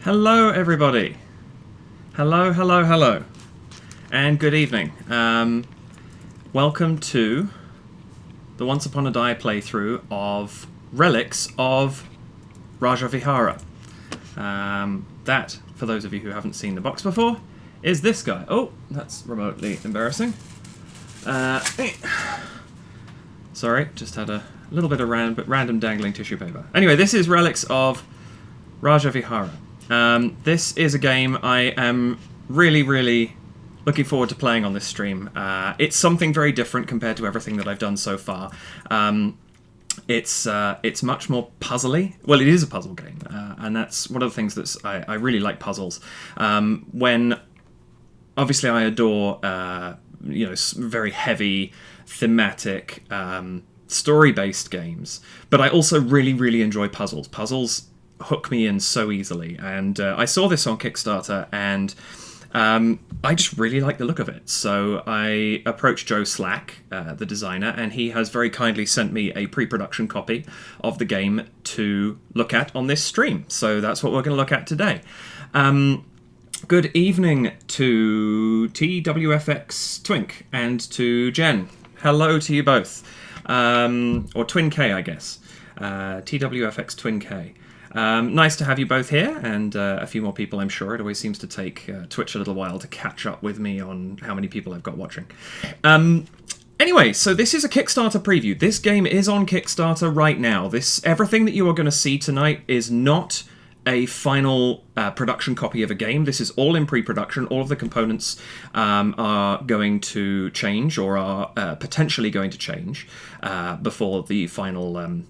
Hello, everybody. Hello, hello, hello. And good evening. Welcome to the Once Upon a Die playthrough of Relics of Rajavihara. That, for those of you who haven't seen the box before, is this guy. Oh, that's remotely embarrassing. Sorry, just had a little bit of random dangling tissue paper. Anyway, this is Relics of Rajavihara. This is a game I am really looking forward to playing on this stream. It's something very different compared to everything that I've done so far. It's much more puzzly. Well, it is a puzzle game, and that's one of the things that I really like puzzles. When obviously I adore very heavy thematic story-based games, but I also really enjoy puzzles. Puzzles hook me in so easily, and I saw this on Kickstarter, and I just really like the look of it. So I approached Joe Slack, the designer, and he has very kindly sent me a pre-production copy of the game to look at on this stream. So that's what we're going to look at today. Good evening to TWFX Twink and to Jen. Hello to you both. Or Twin K, I guess. TWFX Twin K. Nice to have you both here, and a few more people, I'm sure. It always seems to take Twitch a little while to catch up with me on how many people I've got watching. Anyway, so this is a Kickstarter preview. This game is on Kickstarter right now. Everything that you are going to see tonight is not a final production copy of a game. This is all in pre-production. All of the components are going to change, or are potentially going to change before the final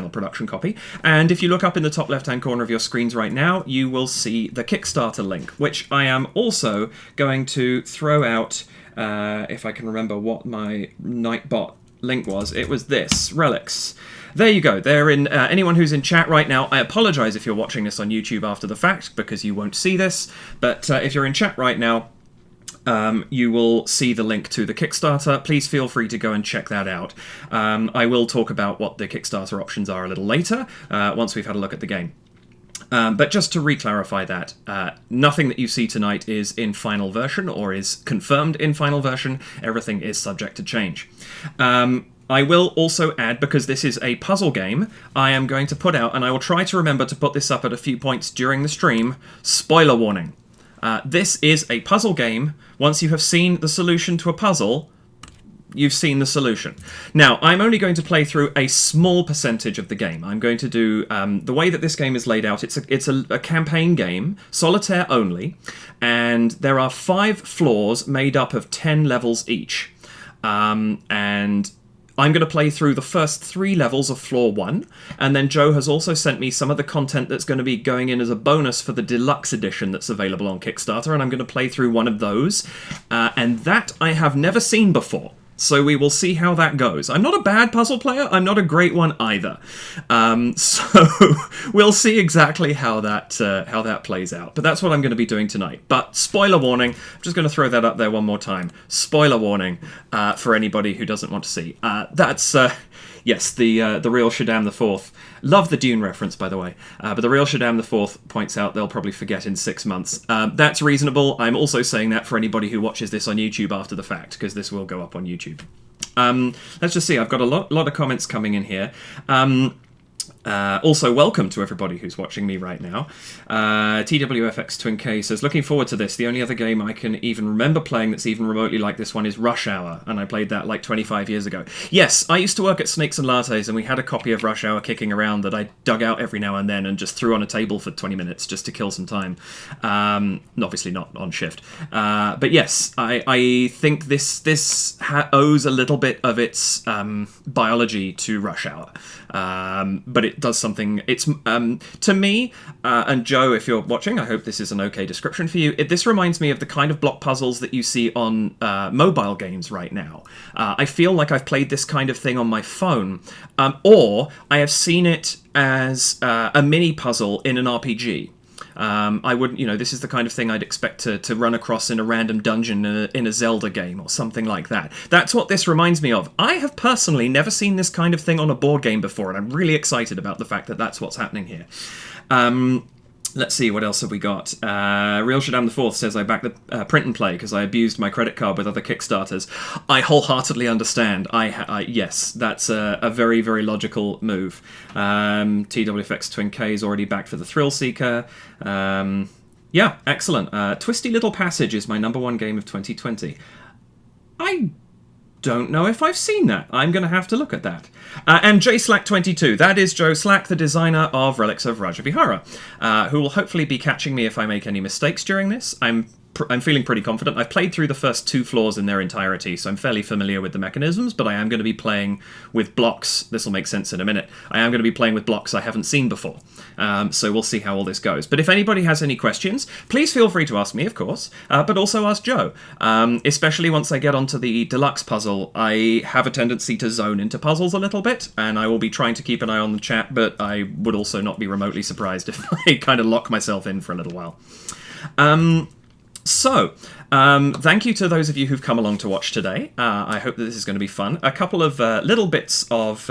production copy. And if you look up in the top left-hand corner of your screens right now, you will see the Kickstarter link, which I am also going to throw out, if I can remember what my Nightbot link was. It was this, Relics. There you go. They're in. Anyone who's in chat right now, I apologize if you're watching this on YouTube after the fact, because you won't see this. But if you're in chat right now, you will see the link to the Kickstarter. Please feel free to go and check that out. I will talk about what the Kickstarter options are a little later, once we've had a look at the game. But just to re-clarify that, nothing that you see tonight is in final version or is confirmed in final version. Everything is subject to change. I will also add, because this is a puzzle game, I am going to put out, and I will try to remember to put this up at a few points during the stream, spoiler warning. This is a puzzle game. Once you have seen the solution to a puzzle, you've seen the solution. Now, I'm only going to play through a small percentage of the game. I'm going to do, the way that this game is laid out, it's a campaign game, solitaire only, and there are 5 floors made up of 10 levels each. And I'm going to play through the first 3 levels of floor 1, and then Joe has also sent me some of the content that's going to be going in as a bonus for the deluxe edition that's available on Kickstarter, and I'm going to play through one of those, and that I have never seen before. So we will see how that goes. I'm not a bad puzzle player. I'm not a great one either. So we'll see exactly how that plays out. But that's what I'm going to be doing tonight. But spoiler warning. I'm just going to throw that up there one more time. Spoiler warning for anybody who doesn't want to see. That's yes, the real Shaddam the Fourth. Love the Dune reference, by the way. But the real Shaddam the Fourth points out they'll probably forget in 6 months. That's reasonable. I'm also saying that for anybody who watches this on YouTube after the fact, because this will go up on YouTube. Let's just see. I've got a lot of comments coming in here. Also, welcome to everybody who's watching me right now. TWFX Twin K says, looking forward to this. The only other game I can even remember playing that's even remotely like this one is Rush Hour, and I played that like 25 years ago. Yes, I used to work at Snakes and Lattes, and we had a copy of Rush Hour kicking around that I dug out every now and then and just threw on a table for 20 minutes just to kill some time. Obviously not on shift. But yes, I think this owes a little bit of its biology to Rush Hour. But it does something. It's to me, and Joe, if you're watching, I hope this is an okay description for you. This reminds me of the kind of block puzzles that you see on mobile games right now. I feel like I've played this kind of thing on my phone, or I have seen it as a mini puzzle in an RPG. I wouldn't, this is the kind of thing I'd expect to run across in a random dungeon in a Zelda game or something like that. That's what this reminds me of. I have personally never seen this kind of thing on a board game before, and I'm really excited about the fact that that's what's happening here. Let's see, what else have we got? Real Shaddam the Fourth says, I backed the print and play because I abused my credit card with other Kickstarters. I wholeheartedly understand. Yes, that's a very, very logical move. TWFX Twin K is already backed for the Thrill Seeker. Yeah, excellent. Twisty Little Passage is my #1 game of 2020. I don't know if I've seen that. I'm going to have to look at that. And JSlack22, that is Joe Slack, the designer of Relics of Rajavihara, who will hopefully be catching me if I make any mistakes during this. I'm feeling pretty confident. I've played through the first 2 floors in their entirety, so I'm fairly familiar with the mechanisms, but I am going to be playing with blocks. This will make sense in a minute. I am going to be playing with blocks I haven't seen before. So we'll see how all this goes. But if anybody has any questions, please feel free to ask me, of course, but also ask Joe. Especially once I get onto the Deluxe Puzzle, I have a tendency to zone into puzzles a little bit, and I will be trying to keep an eye on the chat, but I would also not be remotely surprised if I kind of lock myself in for a little while. So, thank you to those of you who've come along to watch today. I hope that this is going to be fun. A couple of little bits of...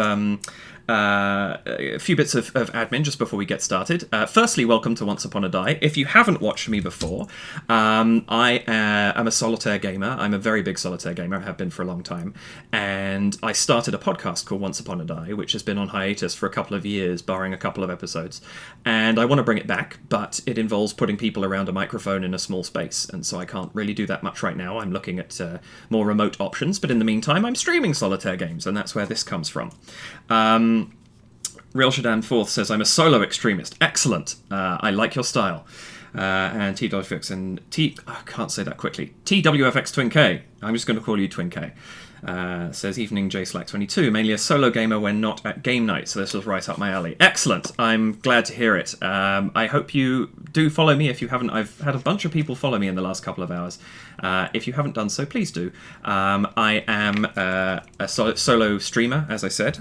a few bits of admin just before we get started. Firstly, welcome to Once Upon a Die. If you haven't watched me before, I am a solitaire gamer. I'm a very big solitaire gamer. I have been for a long time. And I started a podcast called Once Upon a Die, which has been on hiatus for a couple of years, barring a couple of episodes. And I want to bring it back, but it involves putting people around a microphone in a small space. And so I can't really do that much right now. I'm looking at more remote options. But in the meantime, I'm streaming solitaire games, and that's where this comes from. Real Shaddam Fourth says, I'm a solo extremist. Excellent. I like your style. And TWFX and I can't say that quickly. TWFX Twin K. I'm just going to call you Twin K. Says, evening JSlack22. Mainly a solo gamer when not at game night, so this was right up my alley. Excellent. I'm glad to hear it. I hope you do follow me if you haven't. I've had a bunch of people follow me in the last couple of hours. If you haven't done so, please do. I am a solo streamer, as I said,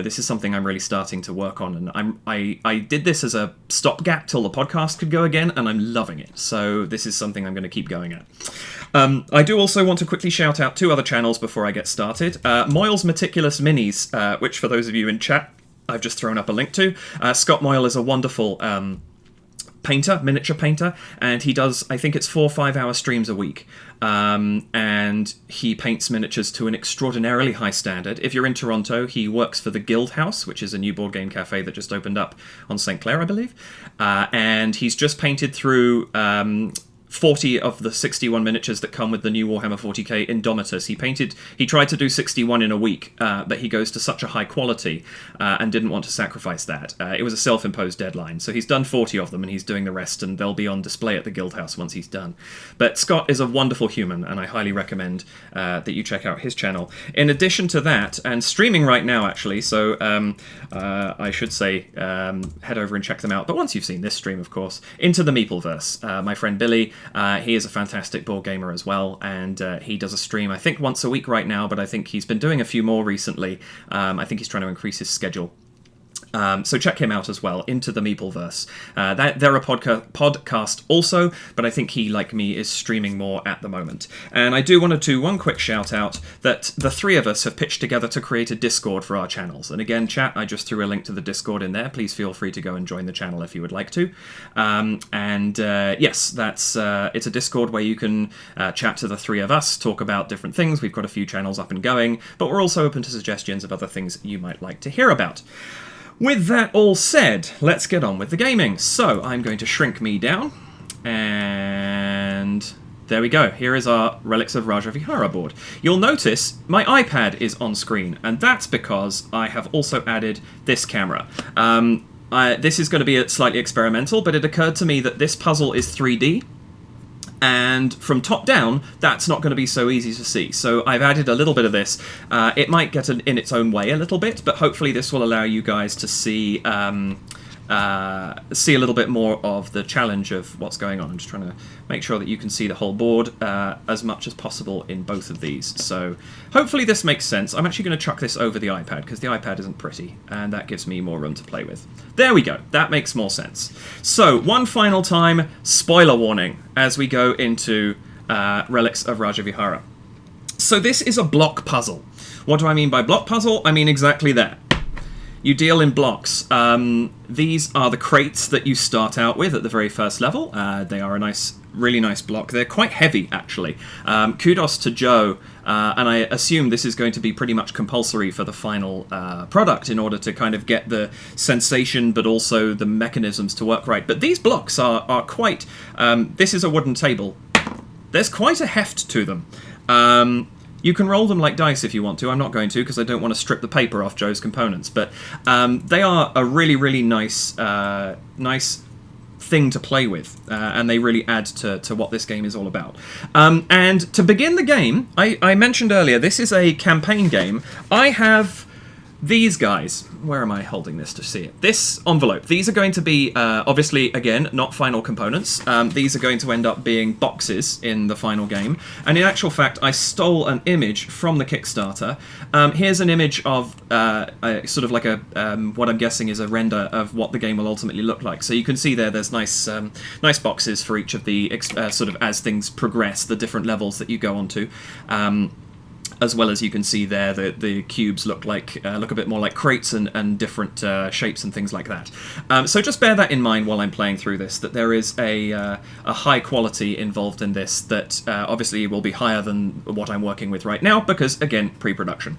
this is something I'm really starting to work on, and I did this as a stopgap till the podcast could go again, and I'm loving it. So this is something I'm going to keep going at. I do also want to quickly shout out 2 other channels before I get started. Moyle's Meticulous Minis, which for those of you in chat, I've just thrown up a link to. Scott Moyle is a wonderful miniature painter, and he does, I think it's 4 or 5 hour streams a week, and he paints miniatures to an extraordinarily high standard. If you're in Toronto, he works for the Guild House, which is a new board game cafe that just opened up on St. Clair, I believe, and he's just painted through 40 of the 61 miniatures that come with the new Warhammer 40k Indomitus. He tried to do 61 in a week, but he goes to such a high quality and didn't want to sacrifice that. It was a self-imposed deadline, so he's done 40 of them and he's doing the rest, and they'll be on display at the Guildhouse once he's done. But Scott is a wonderful human, and I highly recommend that you check out his channel. In addition to that, and streaming right now actually, so I should say head over and check them out, but once you've seen this stream, of course, Into the Meepleverse. My friend Billy, he is a fantastic board gamer as well, and he does a stream, I think, once a week right now, but I think he's been doing a few more recently. I think he's trying to increase his schedule. So check him out as well, Into the Meepleverse. They're a podcast also, but I think he, like me, is streaming more at the moment. And I do want to do one quick shout out that the 3 of us have pitched together to create a Discord for our channels. And again, chat, I just threw a link to the Discord in there. Please feel free to go and join the channel if you would like to. Yes, that's it's a Discord where you can chat to the 3 of us, talk about different things. We've got a few channels up and going, but we're also open to suggestions of other things you might like to hear about. With that all said, let's get on with the gaming. So I'm going to shrink me down, and there we go. Here is our Relics of Rajavihara board. You'll notice my iPad is on screen, and that's because I have also added this camera. This is going to be slightly experimental, but it occurred to me that this puzzle is 3D, and from top down, that's not going to be so easy to see. So I've added a little bit of this. It might get in its own way a little bit, but hopefully this will allow you guys to see a little bit more of the challenge of what's going on. I'm just trying to make sure that you can see the whole board as much as possible in both of these. So hopefully this makes sense. I'm actually going to chuck this over the iPad because the iPad isn't pretty, and that gives me more room to play with. There we go. That makes more sense. So one final time, spoiler warning as we go into Relics of Rajavihara. So this is a block puzzle. What do I mean by block puzzle? I mean exactly that. you deal in blocks. These are the crates that you start out with at the very first level. They are a really nice block. They're quite heavy, actually. Kudos to Joe, and I assume this is going to be pretty much compulsory for the final product in order to kind of get the sensation, but also the mechanisms to work right. But these blocks are quite... this is a wooden table. There's quite a heft to them. You can roll them like dice if you want to. I'm not going to because I don't want to strip the paper off Joe's components. But they are a really, really nice thing to play with. And they really add to what this game is all about. And to begin the game, I mentioned earlier, this is a campaign game. I have these guys. Where am I holding this to see it? This envelope. These are going to be, obviously, again, not final components. These are going to end up being boxes in the final game. And in actual fact, I stole an image from the Kickstarter. Here's an image of sort of like a, what I'm guessing is a render of what the game will ultimately look like. So you can see there's nice boxes for each of the, sort of as things progress, the different levels that you go onto. As well as you can see there, the cubes look a bit more like crates and different shapes and things like that. So just bear that in mind while I'm playing through this, that there is a high quality involved in this that obviously will be higher than what I'm working with right now because, again, pre-production.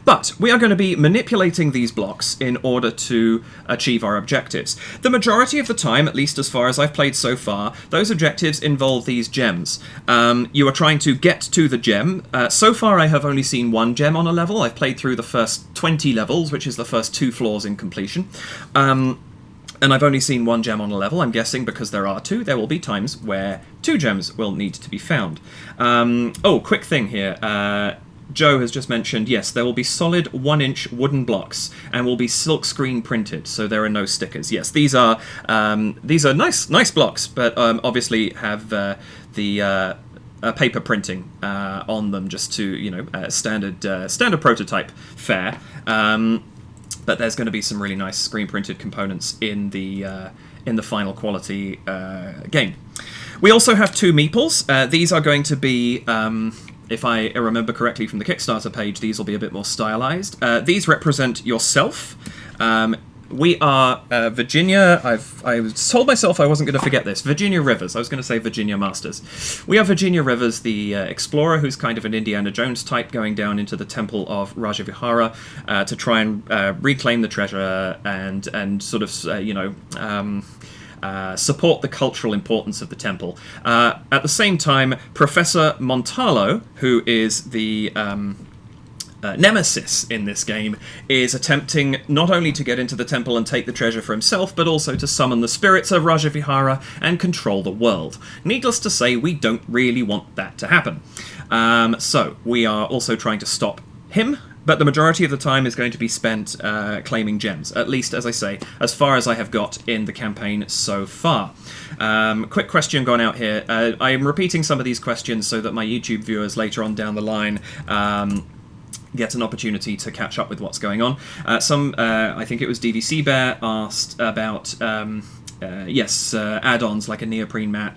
But we are going to be manipulating these blocks in order to achieve our objectives. The majority of the time, at least as far as I've played so far, those objectives involve these gems. You are trying to get to the gem. So far I have only seen one gem on a level. I've played through the first 20 levels, which is the first 2 floors in completion. And I've only seen one gem on a level. I'm guessing because there are 2, there will be times where 2 gems will need to be found. Quick thing here. Joe has just mentioned, yes, there will be solid 1-inch wooden blocks and will be silkscreen printed, so there are no stickers. Yes, these are nice blocks, but obviously have the paper printing on them, just to standard prototype fare. But there's going to be some really nice screen printed components in the final quality game. We also have 2 meeples. These are going to be. If I remember correctly from the Kickstarter page, these will be a bit more stylized. These represent yourself. We are Virginia. I told myself I wasn't going to forget this. Virginia Rivers. I was going to say Virginia Masters. We are Virginia Rivers, the explorer who's kind of an Indiana Jones type, going down into the temple of Rajavihara to try and reclaim the treasure and sort of, support the cultural importance of the temple. At the same time, Professor Montalo, who is the nemesis in this game, is attempting not only to get into the temple and take the treasure for himself, but also to summon the spirits of Rajavihara and control the world. Needless to say, we don't really want that to happen. So we are also trying to stop him, but the majority of the time is going to be spent claiming gems, at least, as I say, as far as I have got in the campaign so far. Quick question gone out here. I am repeating some of these questions so that my YouTube viewers later on down the line get an opportunity to catch up with what's going on. I think it was DVC Bear, asked about... add-ons like a neoprene mat.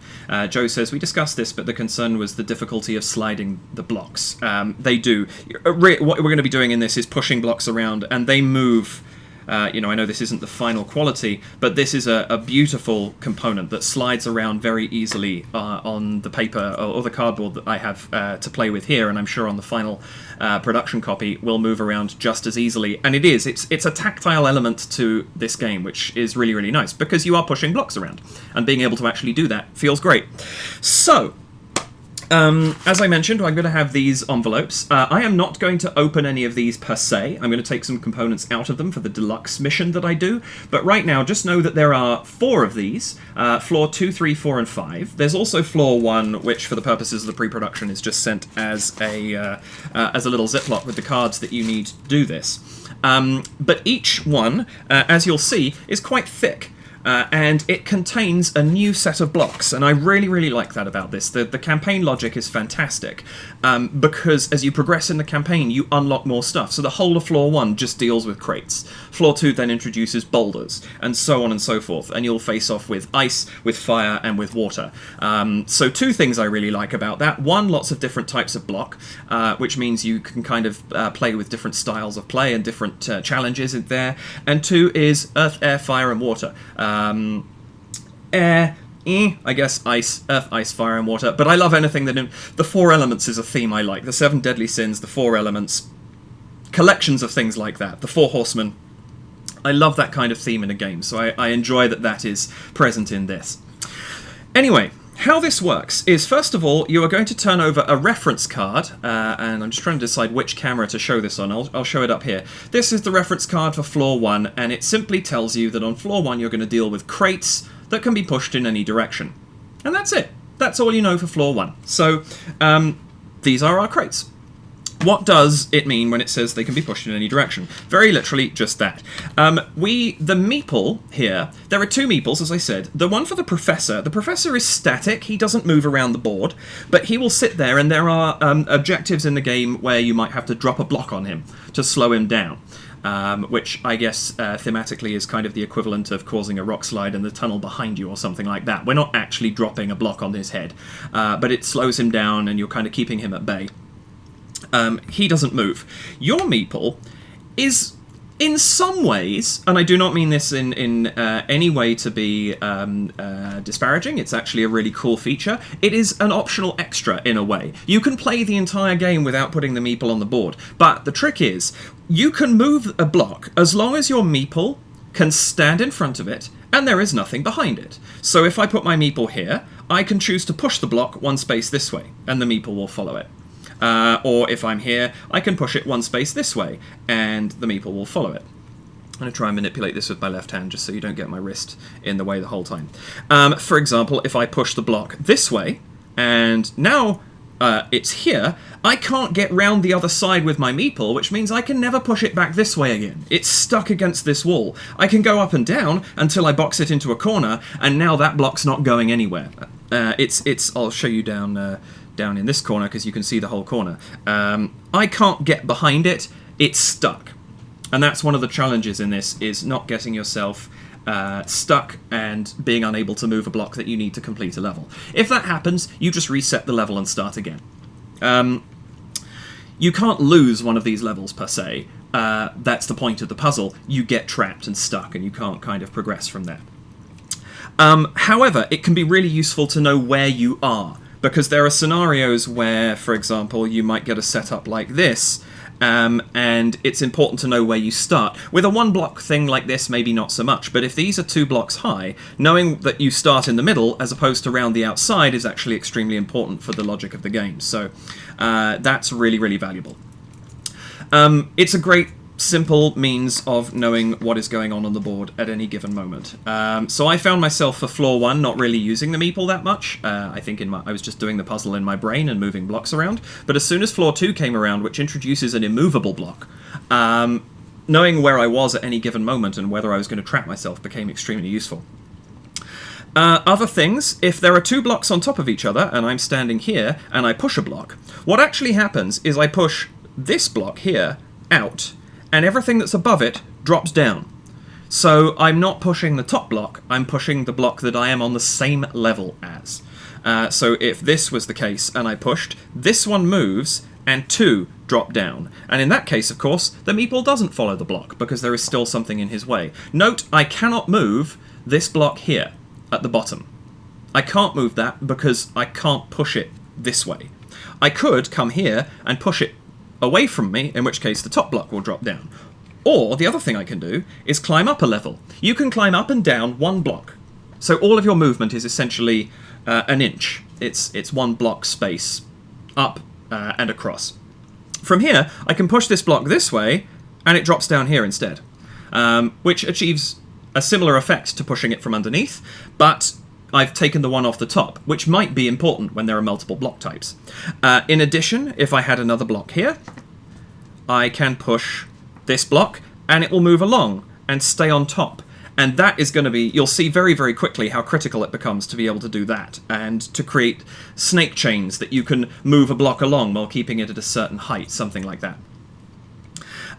Joe says, we discussed this, but the concern was the difficulty of sliding the blocks. They do. What we're going to be doing in this is pushing blocks around, and they move. I know this isn't the final quality, but this is a beautiful component that slides around very easily on the paper or the cardboard that I have to play with here, and I'm sure on the final production copy will move around just as easily. And it's a tactile element to this game, which is really, really nice, because you are pushing blocks around, and being able to actually do that feels great. So, as I mentioned, I'm going to have these envelopes. I am not going to open any of these per se. I'm going to take some components out of them for the deluxe mission that I do. But right now, just know that there are 4 of these. Floor 2, 3, 4, and 5. There's also floor 1, which for the purposes of the pre-production is just sent as a little Ziploc with the cards that you need to do this. But each one, as you'll see, is quite thick. and it contains a new set of blocks, and I really, really like that about this. The campaign logic is fantastic, because as you progress in the campaign, you unlock more stuff. So the whole of Floor 1 just deals with crates. Floor 2 then introduces boulders, and so on and so forth, and you'll face off with ice, with fire, and with water. So two things I really like about that. One, lots of different types of block, which means you can kind of play with different styles of play and different challenges in there. And two is earth, air, fire, and water. Air, I guess ice, earth, ice, fire, and water. But I love anything that... The four elements is a theme I like. The seven deadly sins, the four elements, collections of things like that. The four horsemen. I love that kind of theme in a game, so I enjoy that is present in this. Anyway, how this works is, first of all, you are going to turn over a reference card, and I'm just trying to decide which camera to show this on. I'll show it up here. This is the reference card for Floor 1, and it simply tells you that on Floor 1 you're going to deal with crates that can be pushed in any direction. And that's it. That's all you know for Floor 1. So, these are our crates. What does it mean when it says they can be pushed in any direction? Very literally, just that. The meeple here, there are two meeples, as I said. The one for the professor is static. He doesn't move around the board, but he will sit there, and there are objectives in the game where you might have to drop a block on him to slow him down. Which I guess thematically is kind of the equivalent of causing a rock slide in the tunnel behind you or something like that. We're not actually dropping a block on his head, but it slows him down and you're kind of keeping him at bay. He doesn't move. Your meeple is, in some ways, and I do not mean this in any way to be disparaging, it's actually a really cool feature, it is an optional extra in a way. You can play the entire game without putting the meeple on the board, but the trick is, you can move a block as long as your meeple can stand in front of it and there is nothing behind it. So if I put my meeple here, I can choose to push the block one space this way, and the meeple will follow it. Or if I'm here, I can push it one space this way, and the meeple will follow it. I'm going to try and manipulate this with my left hand, just so you don't get my wrist in the way the whole time. For example, if I push the block this way, and now it's here, I can't get round the other side with my meeple, which means I can never push it back this way again. It's stuck against this wall. I can go up and down until I box it into a corner, and now that block's not going anywhere. I'll show you down in this corner because you can see the whole corner. I can't get behind it. It's stuck. And that's one of the challenges in this, is not getting yourself stuck and being unable to move a block that you need to complete a level. If that happens, you just reset the level and start again. You can't lose one of these levels per se. That's the point of the puzzle. You get trapped and stuck and you can't kind of progress from there. However, it can be really useful to know where you are, because there are scenarios where, for example, you might get a setup like this, and it's important to know where you start. With a one-block thing like this, maybe not so much, but if these are 2 blocks high, knowing that you start in the middle as opposed to round the outside is actually extremely important for the logic of the game. So that's really, really valuable. It's a great, simple means of knowing what is going on the board at any given moment. So I found myself for Floor 1 not really using the meeple that much. I think I was just doing the puzzle in my brain and moving blocks around. But as soon as Floor 2 came around, which introduces an immovable block, knowing where I was at any given moment and whether I was going to trap myself became extremely useful. Other things, if there are 2 blocks on top of each other and I'm standing here and I push a block, what actually happens is I push this block here out, and everything that's above it drops down. So I'm not pushing the top block, I'm pushing the block that I am on the same level as. So if this was the case and I pushed, this one moves and 2 drop down. And in that case, of course, the meeple doesn't follow the block because there is still something in his way. Note, I cannot move this block here at the bottom. I can't move that because I can't push it this way. I could come here and push it away from me, in which case the top block will drop down. Or the other thing I can do is climb up a level. You can climb up and down 1 block. So all of your movement is essentially an inch. It's 1 block space up and across. From here, I can push this block this way and it drops down here instead, which achieves a similar effect to pushing it from underneath, but I've taken the one off the top, which might be important when there are multiple block types. In addition, if I had another block here, I can push this block and it will move along and stay on top. And that is going to be, you'll see very, very quickly how critical it becomes to be able to do that, and to create snake chains that you can move a block along while keeping it at a certain height, something like that.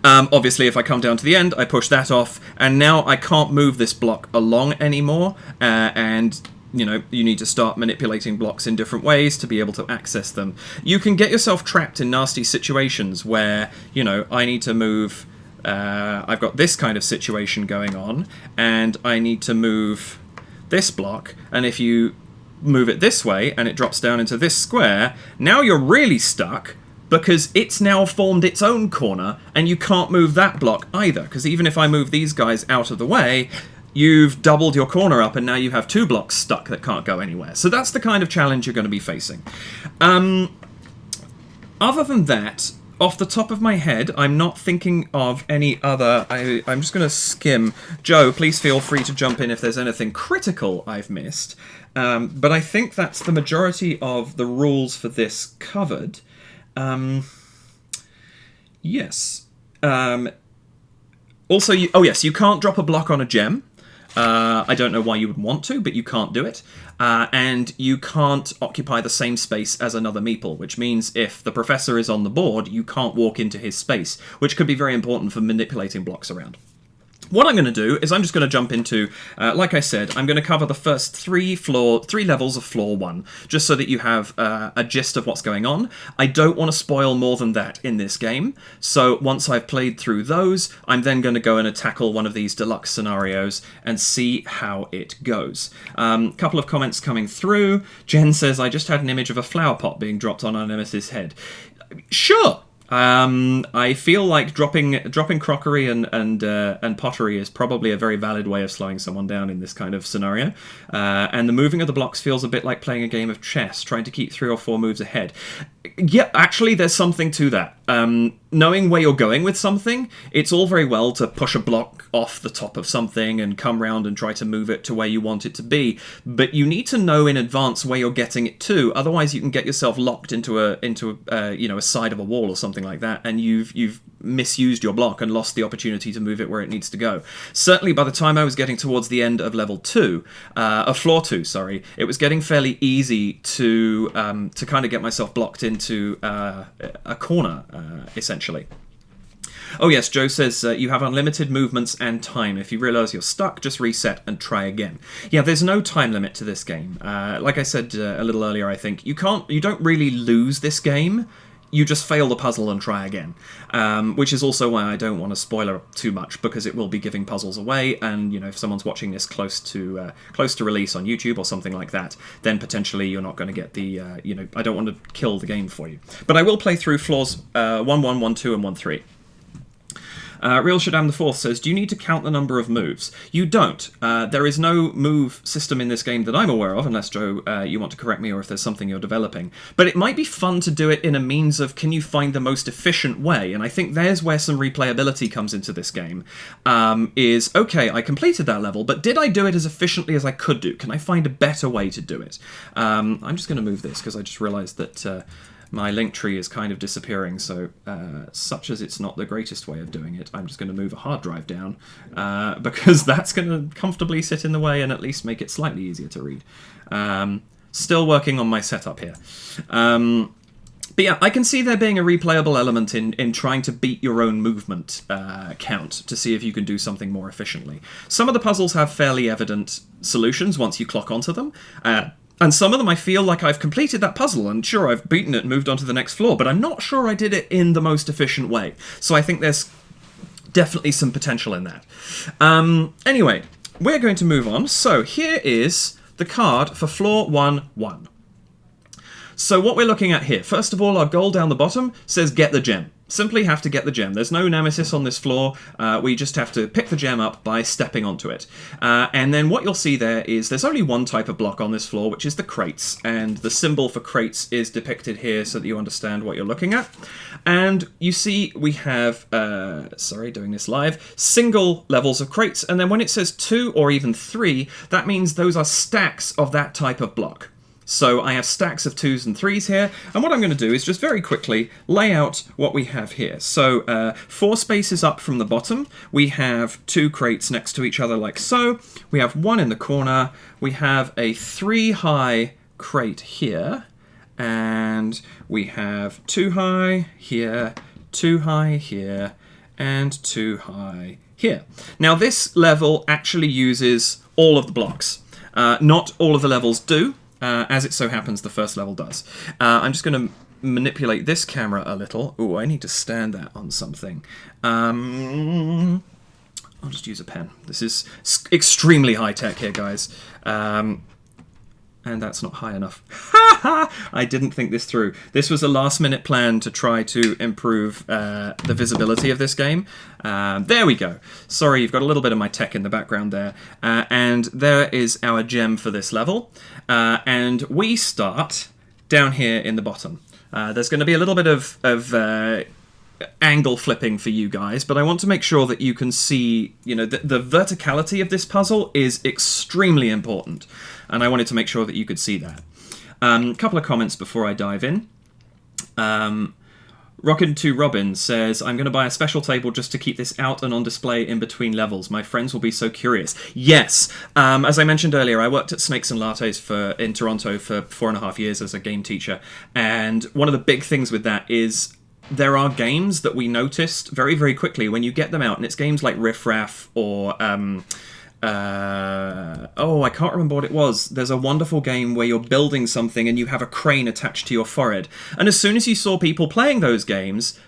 Obviously, if I come down to the end, I push that off, and now I can't move this block along anymore, and you know, you need to start manipulating blocks in different ways to be able to access them. You can get yourself trapped in nasty situations where, you know, I need to move, I've got this kind of situation going on, and I need to move this block, and if you move it this way and it drops down into this square, now you're really stuck, because it's now formed its own corner, and you can't move that block either, because even if I move these guys out of the way, you've doubled your corner up, and now you have 2 blocks stuck that can't go anywhere. So that's the kind of challenge you're going to be facing. Other than that, off the top of my head, I'm not thinking of any other... I'm just going to skim. Joe, please feel free to jump in if there's anything critical I've missed. But I think that's the majority of the rules for this covered. Yes. Also, you can't drop a block on a gem. I don't know why you would want to, but you can't do it. And you can't occupy the same space as another meeple, which means if the professor is on the board, you can't walk into his space, which could be very important for manipulating blocks around. What I'm going to do is I'm just going to jump into, like I said, I'm going to cover the first 3 levels of floor 1, just so that you have a gist of what's going on. I don't want to spoil more than that in this game, so once I've played through those, I'm then going to go in and tackle one of these deluxe scenarios and see how it goes. Couple of comments coming through. Jen says, I just had an image of a flower pot being dropped on our nemesis' head. Sure! I feel like dropping crockery and pottery is probably a very valid way of slowing someone down in this kind of scenario. And the moving of the blocks feels a bit like playing a game of chess, trying to keep 3 or 4 moves ahead. Yeah, actually, there's something to that. Knowing where you're going with something, it's all very well to push a block off the top of something and come round and try to move it to where you want it to be, but you need to know in advance where you're getting it to. Otherwise, you can get yourself locked into a side of a wall or something like that, and you've misused your block and lost the opportunity to move it where it needs to go. Certainly, by the time I was getting towards the end of level 2, floor 2, sorry, it was getting fairly easy to kind of get myself blocked into a corner, essentially. Oh yes, Joe says you have unlimited movements and time. If you realise you're stuck, just reset and try again. Yeah, there's no time limit to this game. Like I said a little earlier, I think you don't really lose this game. You just fail the puzzle and try again, which is also why I don't want to spoiler too much, because it will be giving puzzles away, and you know, if someone's watching this close to release on YouTube or something like that, then potentially you're not going to get the I don't want to kill the game for you. But I will play through floors 1-1, 1-2, and 1-3. Real Shaddam IV says, do you need to count the number of moves? You don't. There is no move system in this game that I'm aware of, unless, Joe, you want to correct me, or if there's something you're developing. But it might be fun to do it in a means of, can you find the most efficient way? And I think there's where some replayability comes into this game. Okay, I completed that level, but did I do it as efficiently as I could do? Can I find a better way to do it? I'm just going to move this, because I just realised that... my link tree is kind of disappearing, so such as it's not the greatest way of doing it, I'm just going to move a hard drive down, because that's going to comfortably sit in the way and at least make it slightly easier to read. Still working on my setup here. But yeah, I can see there being a replayable element in trying to beat your own movement count to see if you can do something more efficiently. Some of the puzzles have fairly evident solutions once you clock onto them. And some of them I feel like I've completed that puzzle, and sure, I've beaten it and moved on to the next floor, but I'm not sure I did it in the most efficient way. So I think there's definitely some potential in that. Anyway, we're going to move on. So here is the card for floor 1-1. So what we're looking at here, first of all, our goal down the bottom says get the gem. Simply have to get the gem. There's no nemesis on this floor. We just have to pick the gem up by stepping onto it. And then what you'll see there is there's only one type of block on this floor, which is the crates. And the symbol for crates is depicted here so that you understand what you're looking at. And you see we have, doing this live, single levels of crates. And then when it says 2 or even 3, that means those are stacks of that type of block. So I have stacks of 2s and 3s here, and what I'm going to do is just very quickly lay out what we have here. So 4 spaces up from the bottom, we have 2 crates next to each other like so. We have 1 in the corner, we have a 3 high crate here, and we have 2 high here, 2 high here, and 2 high here. Now this level actually uses all of the blocks. Not all of the levels do. As it so happens, the first level does. I'm just going to manipulate this camera a little. Ooh, I need to stand that on something. I'll just use a pen. This is extremely high-tech here, guys. And that's not high enough. I didn't think this through. This was a last-minute plan to try to improve the visibility of this game. There we go. Sorry, you've got a little bit of my tech in the background there. And there is our gem for this level. And we start down here in the bottom. There's going to be a little bit of angle flipping for you guys, but I want to make sure that you can see, you know, the verticality of this puzzle is extremely important, and I wanted to make sure that you could see that. A couple of comments before I dive in. Rockin'2 Robin says, I'm going to buy a special table just to keep this out and on display in between levels. My friends will be so curious. Yes, as I mentioned earlier, I worked at Snakes and Lattes in Toronto for 4.5 years as a game teacher, and one of the big things with that is there are games that we noticed very, very quickly when you get them out, and it's games like Riff Raff or I can't remember what it was. There's a wonderful game where you're building something and you have a crane attached to your forehead. And as soon as you saw people playing those games,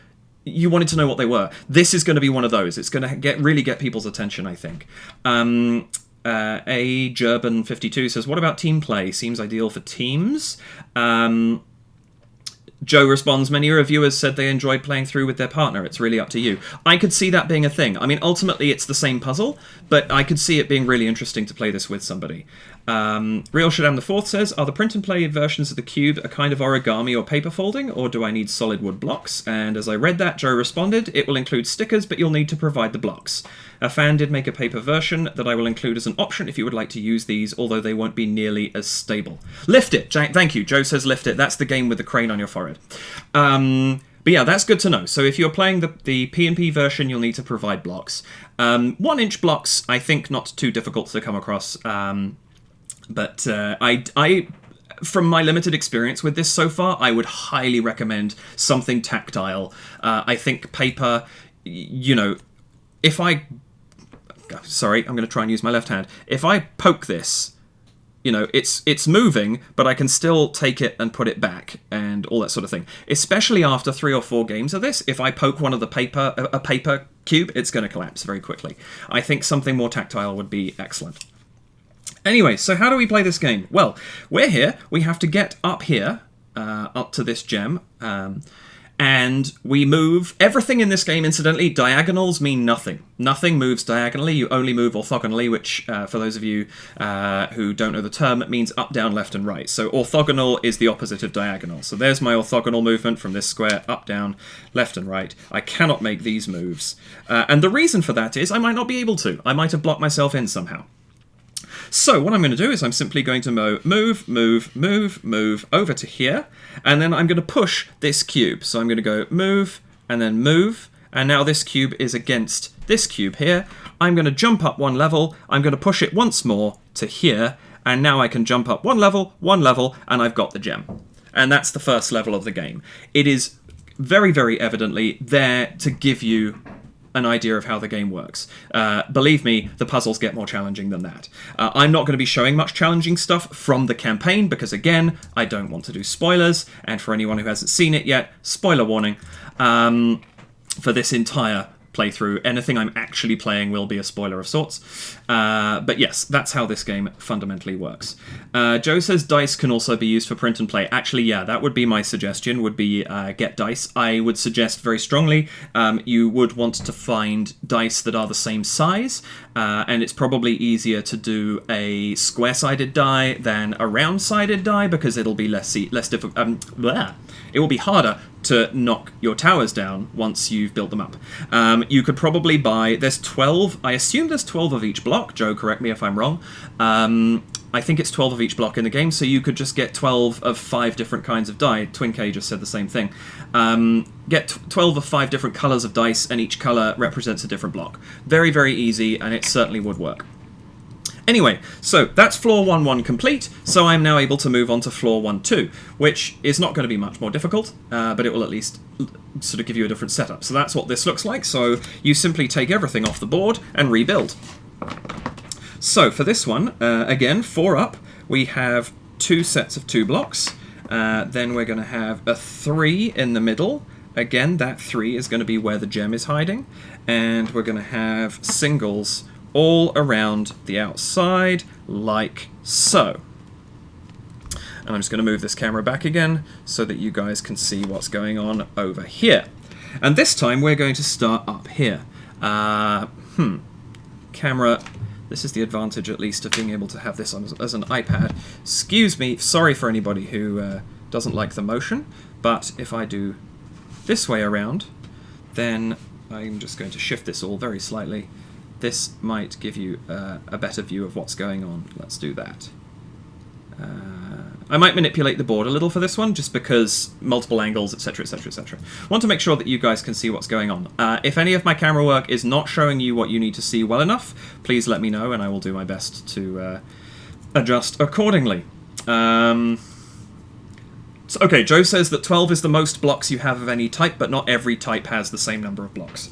you wanted to know what they were. This is going to be one of those. It's going to really get people's attention, I think. A Gerban52 says, what about team play? Seems ideal for teams. Joe responds, many reviewers said they enjoyed playing through with their partner. It's really up to you. I could see that being a thing. I mean, ultimately, it's the same puzzle, but I could see it being really interesting to play this with somebody. Real Shaddam IV says, are the print and play versions of the cube a kind of origami or paper folding, or do I need solid wood blocks? And as I read that, Joe responded, it will include stickers, but you'll need to provide the blocks. A fan did make a paper version that I will include as an option if you would like to use these, although they won't be nearly as stable. Lift It! Thank you. Joe says lift it. That's the game with the crane on your forehead. But yeah, that's good to know. So if you're playing the P&P version, you'll need to provide blocks. 1-inch blocks, I think not too difficult to come across. But I, from my limited experience with this so far, I would highly recommend something tactile. I think paper, you know, if I... Sorry, I'm going to try and use my left hand. If I poke this, you know, it's moving, but I can still take it and put it back and all that sort of thing. Especially after 3 or 4 games of this, if I poke one of the a paper cube, it's going to collapse very quickly. I think something more tactile would be excellent. Anyway, so how do we play this game? Well, we're here. We have to get up here, up to this gem, and we move. Everything in this game, incidentally, diagonals mean nothing. Nothing moves diagonally. You only move orthogonally, which, for those of you who don't know the term, it means up, down, left, and right. So orthogonal is the opposite of diagonal. So there's my orthogonal movement from this square, up, down, left, and right. I cannot make these moves. And the reason for that is I might not be able to. I might have blocked myself in somehow. So what I'm going to do is I'm simply going to move over to here, and then I'm going to push this cube. So I'm going to go move, and then move, and now this cube is against this cube here. I'm going to jump up 1 level, I'm going to push it once more to here, and now I can jump up 1 level, and I've got the gem. And that's the first level of the game. It is very, very evidently there to give you an idea of how the game works. Believe me, the puzzles get more challenging than that. I'm not going to be showing much challenging stuff from the campaign because, again, I don't want to do spoilers, and for anyone who hasn't seen it yet, spoiler warning, for this entire playthrough. Anything I'm actually playing will be a spoiler of sorts. But yes, that's how this game fundamentally works. Joe says dice can also be used for print and play. Actually, yeah, that would be my suggestion, would be get dice. I would suggest very strongly you would want to find dice that are the same size, and it's probably easier to do a square-sided die than a round-sided die because it'll be less difficult. It will be harder to knock your towers down once you've built them up. You could probably buy, there's 12, I assume there's 12 of each block, Joe, correct me if I'm wrong. I think it's 12 of each block in the game, so you could just get 12 of 5 different kinds of die. Twin K just said the same thing. Get 12 of 5 different colours of dice, and each colour represents a different block. Very, very easy, and it certainly would work. Anyway, so that's floor 1-1 complete, so I'm now able to move on to floor 1-2, which is not going to be much more difficult, but it will at least sort of give you a different setup. So that's what this looks like, so you simply take everything off the board and rebuild. So for this one, again, 4 up, we have 2 sets of 2 blocks, then we're going to have a 3 in the middle. Again, that 3 is going to be where the gem is hiding, and we're going to have singles all around the outside, like so. And I'm just going to move this camera back again so that you guys can see what's going on over here. And this time we're going to start up here. Camera, this is the advantage at least of being able to have this on as an iPad. Excuse me, sorry for anybody who doesn't like the motion, but if I do this way around, then I'm just going to shift this all very slightly. This might give you a better view of what's going on. Let's do that. I might manipulate the board a little for this one, just because multiple angles, etc, etc, etc. Want to make sure that you guys can see what's going on. If any of my camera work is not showing you what you need to see well enough, please let me know, and I will do my best to adjust accordingly. Okay, Joe says that 12 is the most blocks you have of any type, but not every type has the same number of blocks.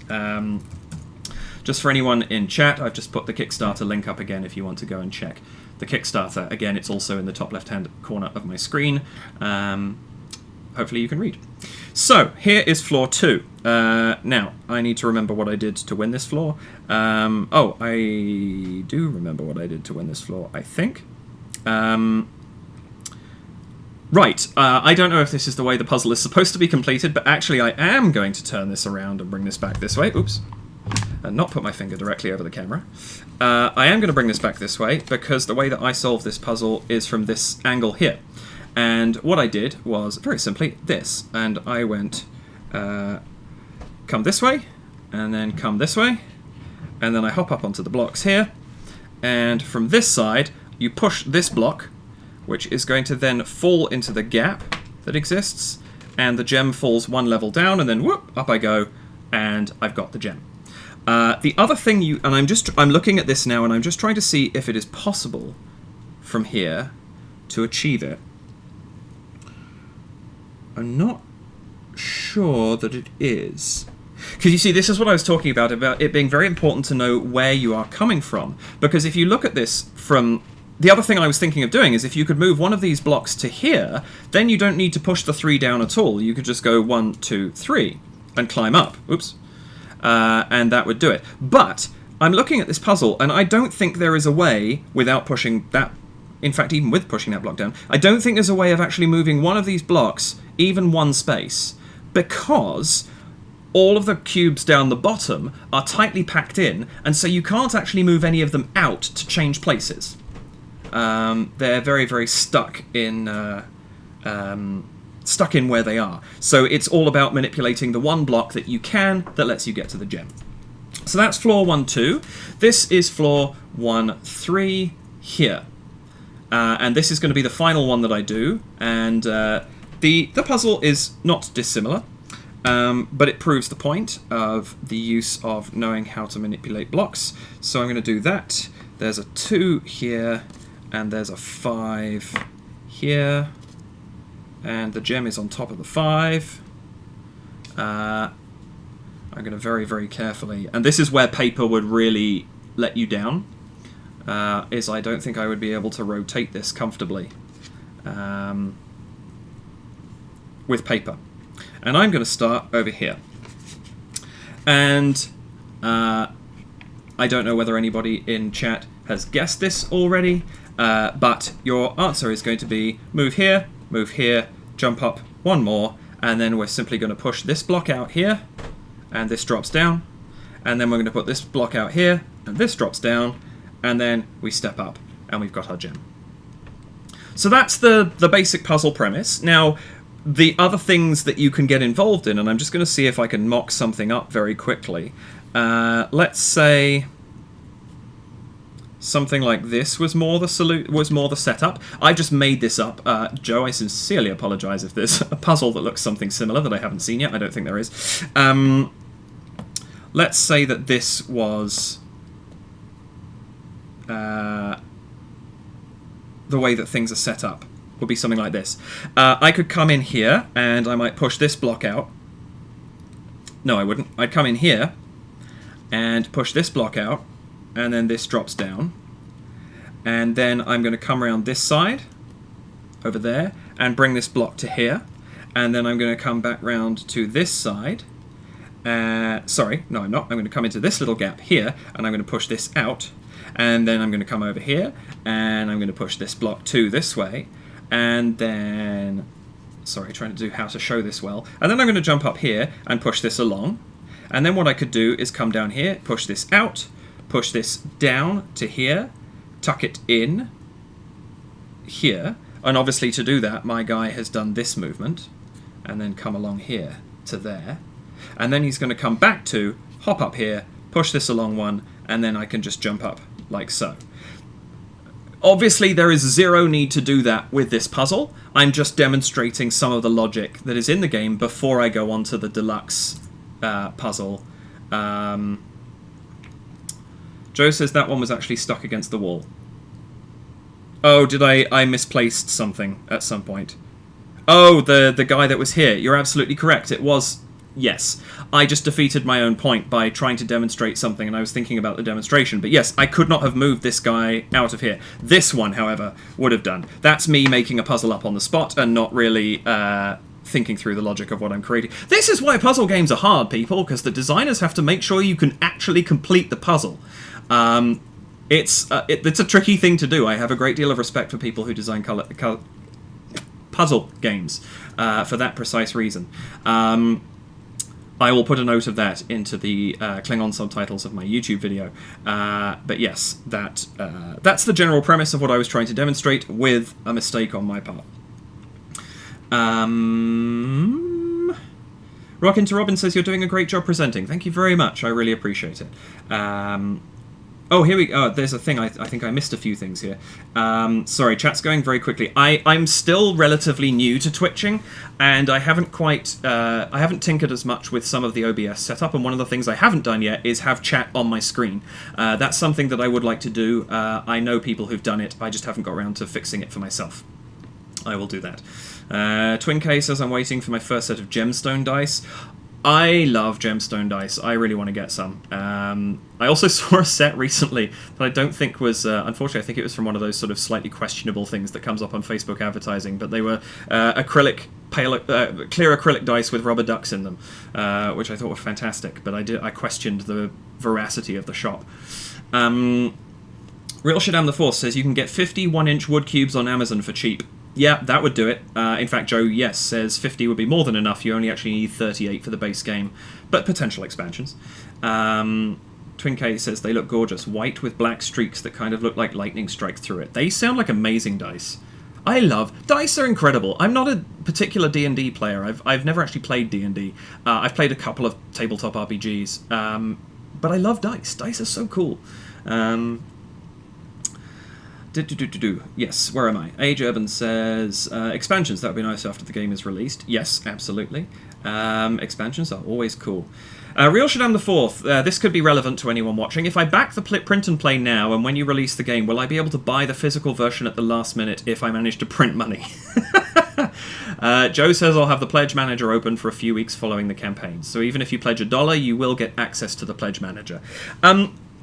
Just for anyone in chat, I've just put the Kickstarter link up again if you want to go and check the Kickstarter. Again, it's also in the top left-hand corner of my screen. Hopefully you can read. So, here is floor 2. Now, I need to remember what I did to win this floor. Oh, I do remember what I did to win this floor, I think. Right, I don't know if this is the way the puzzle is supposed to be completed, but actually I am going to turn this around and bring this back this way. Oops. And not put my finger directly over the camera. I am going to bring this back this way, because the way that I solve this puzzle is from this angle here. And what I did was, very simply, this. And I went, come this way, and then come this way, and then I hop up onto the blocks here, and from this side, you push this block, which is going to then fall into the gap that exists, and the gem falls 1 level down, and then whoop, up I go, and I've got the gem. The other thing I'm looking at this now, and I'm just trying to see if it is possible from here to achieve it. I'm not sure that it is. Because you see, this is what I was talking about it being very important to know where you are coming from. Because if you look at this from... The other thing I was thinking of doing is if you could move one of these blocks to here, then you don't need to push the 3 down at all. You could just go 1, 2, 3 and climb up. Oops. And that would do it. But I'm looking at this puzzle, and I don't think there is a way without pushing that... In fact, even with pushing that block down, I don't think there's a way of actually moving one of these blocks, even one space, because all of the cubes down the bottom are tightly packed in, and so you can't actually move any of them out to change places. They're very, very stuck in where they are. So it's all about manipulating the one block that you can that lets you get to the gem. So that's floor 1-2. This is floor 1-3 here. And this is going to be the final one that I do. And the puzzle is not dissimilar, but it proves the point of the use of knowing how to manipulate blocks. So I'm going to do that. There's a 2 here, and there's a 5 here. And the gem is on top of the 5. I'm going to very, very carefully... And this is where paper would really let you down. Is I don't think I would be able to rotate this comfortably with paper. And I'm going to start over here. And I don't know whether anybody in chat has guessed this already, but your answer is going to be move here, jump up 1 more, and then we're simply going to push this block out here, and this drops down, and then we're going to put this block out here, and this drops down, and then we step up, and we've got our gem. So that's the basic puzzle premise. Now, the other things that you can get involved in, and I'm just going to see if I can mock something up very quickly. Let's say something like this was more the setup. I just made this up. Joe, I sincerely apologise if there's a puzzle that looks something similar that I haven't seen yet. I don't think there is. Let's say that this was the way that things are set up. Would be something like this. I could come in here and I might push this block out. No, I wouldn't. I'd come in here and push this block out, and then this drops down. And then I'm going to come around this side, over there, and bring this block to here. And then I'm going to come back round to this side. Sorry, no I'm not. I'm going to come into this little gap here, and I'm going to push this out. And then I'm going to come over here, and I'm going to push this block 2 this way. And then... Sorry, trying to do how to show this well. And then I'm going to jump up here and push this along. And then what I could do is come down here, push this out, push this down to here, tuck it in here. And obviously to do that, my guy has done this movement. And then come along here to there. And then he's going to come back to, hop up here, push this along one, and then I can just jump up like so. Obviously, there is zero need to do that with this puzzle. I'm just demonstrating some of the logic that is in the game before I go on to the deluxe puzzle. Joe says that one was actually stuck against the wall. Oh, did I misplaced something at some point? Oh, the guy that was here. You're absolutely correct. It was... Yes, I just defeated my own point by trying to demonstrate something, and I was thinking about the demonstration. But yes, I could not have moved this guy out of here. This one, however, would have done. That's me making a puzzle up on the spot and not really thinking through the logic of what I'm creating. This is why puzzle games are hard, people, because the designers have to make sure you can actually complete the puzzle. It's a tricky thing to do. I have a great deal of respect for people who design puzzle games for that precise reason. I will put a note of that into the Klingon subtitles of my YouTube video. But yes, that's the general premise of what I was trying to demonstrate with a mistake on my part. Rockin' to Robin says, you're doing a great job presenting. Thank you very much. I really appreciate it. Oh, here we go. There's a thing. I think I missed a few things here. Sorry, chat's going very quickly. I'm still relatively new to twitching, and I haven't tinkered as much with some of the OBS setup, and one of the things I haven't done yet is have chat on my screen. That's something that I would like to do. I know people who've done it. I just haven't got around to fixing it for myself. I will do that. Twin K says, I'm waiting for my first set of gemstone dice. I love gemstone dice. I really want to get some. I also saw a set recently that I don't think was... unfortunately, I think it was from one of those sort of slightly questionable things that comes up on Facebook advertising, but they were clear acrylic dice with rubber ducks in them, which I thought were fantastic, but I questioned the veracity of the shop. Real Shaddam the Force says, you can get 50 1-inch wood cubes on Amazon for cheap. Yeah, that would do it. In fact, Joe, yes, says 50 would be more than enough. You only actually need 38 for the base game, but potential expansions. Twin K says they look gorgeous. White with black streaks that kind of look like lightning strike through it. They sound like amazing dice. I love... Dice are incredible. I'm not a particular D&D player. I've never actually played D&D. I've played a couple of tabletop RPGs. But I love dice. Dice are so cool. Yes, where am I? Age Urban says, expansions, that would be nice after the game is released. Yes, absolutely. Expansions are always cool. Real Shaddam the Fourth, this could be relevant to anyone watching. If I back the print and play now, and when you release the game, will I be able to buy the physical version at the last minute if I manage to print money? Joe says I'll have the Pledge Manager open for a few weeks following the campaign. So even if you pledge $1, you will get access to the Pledge Manager.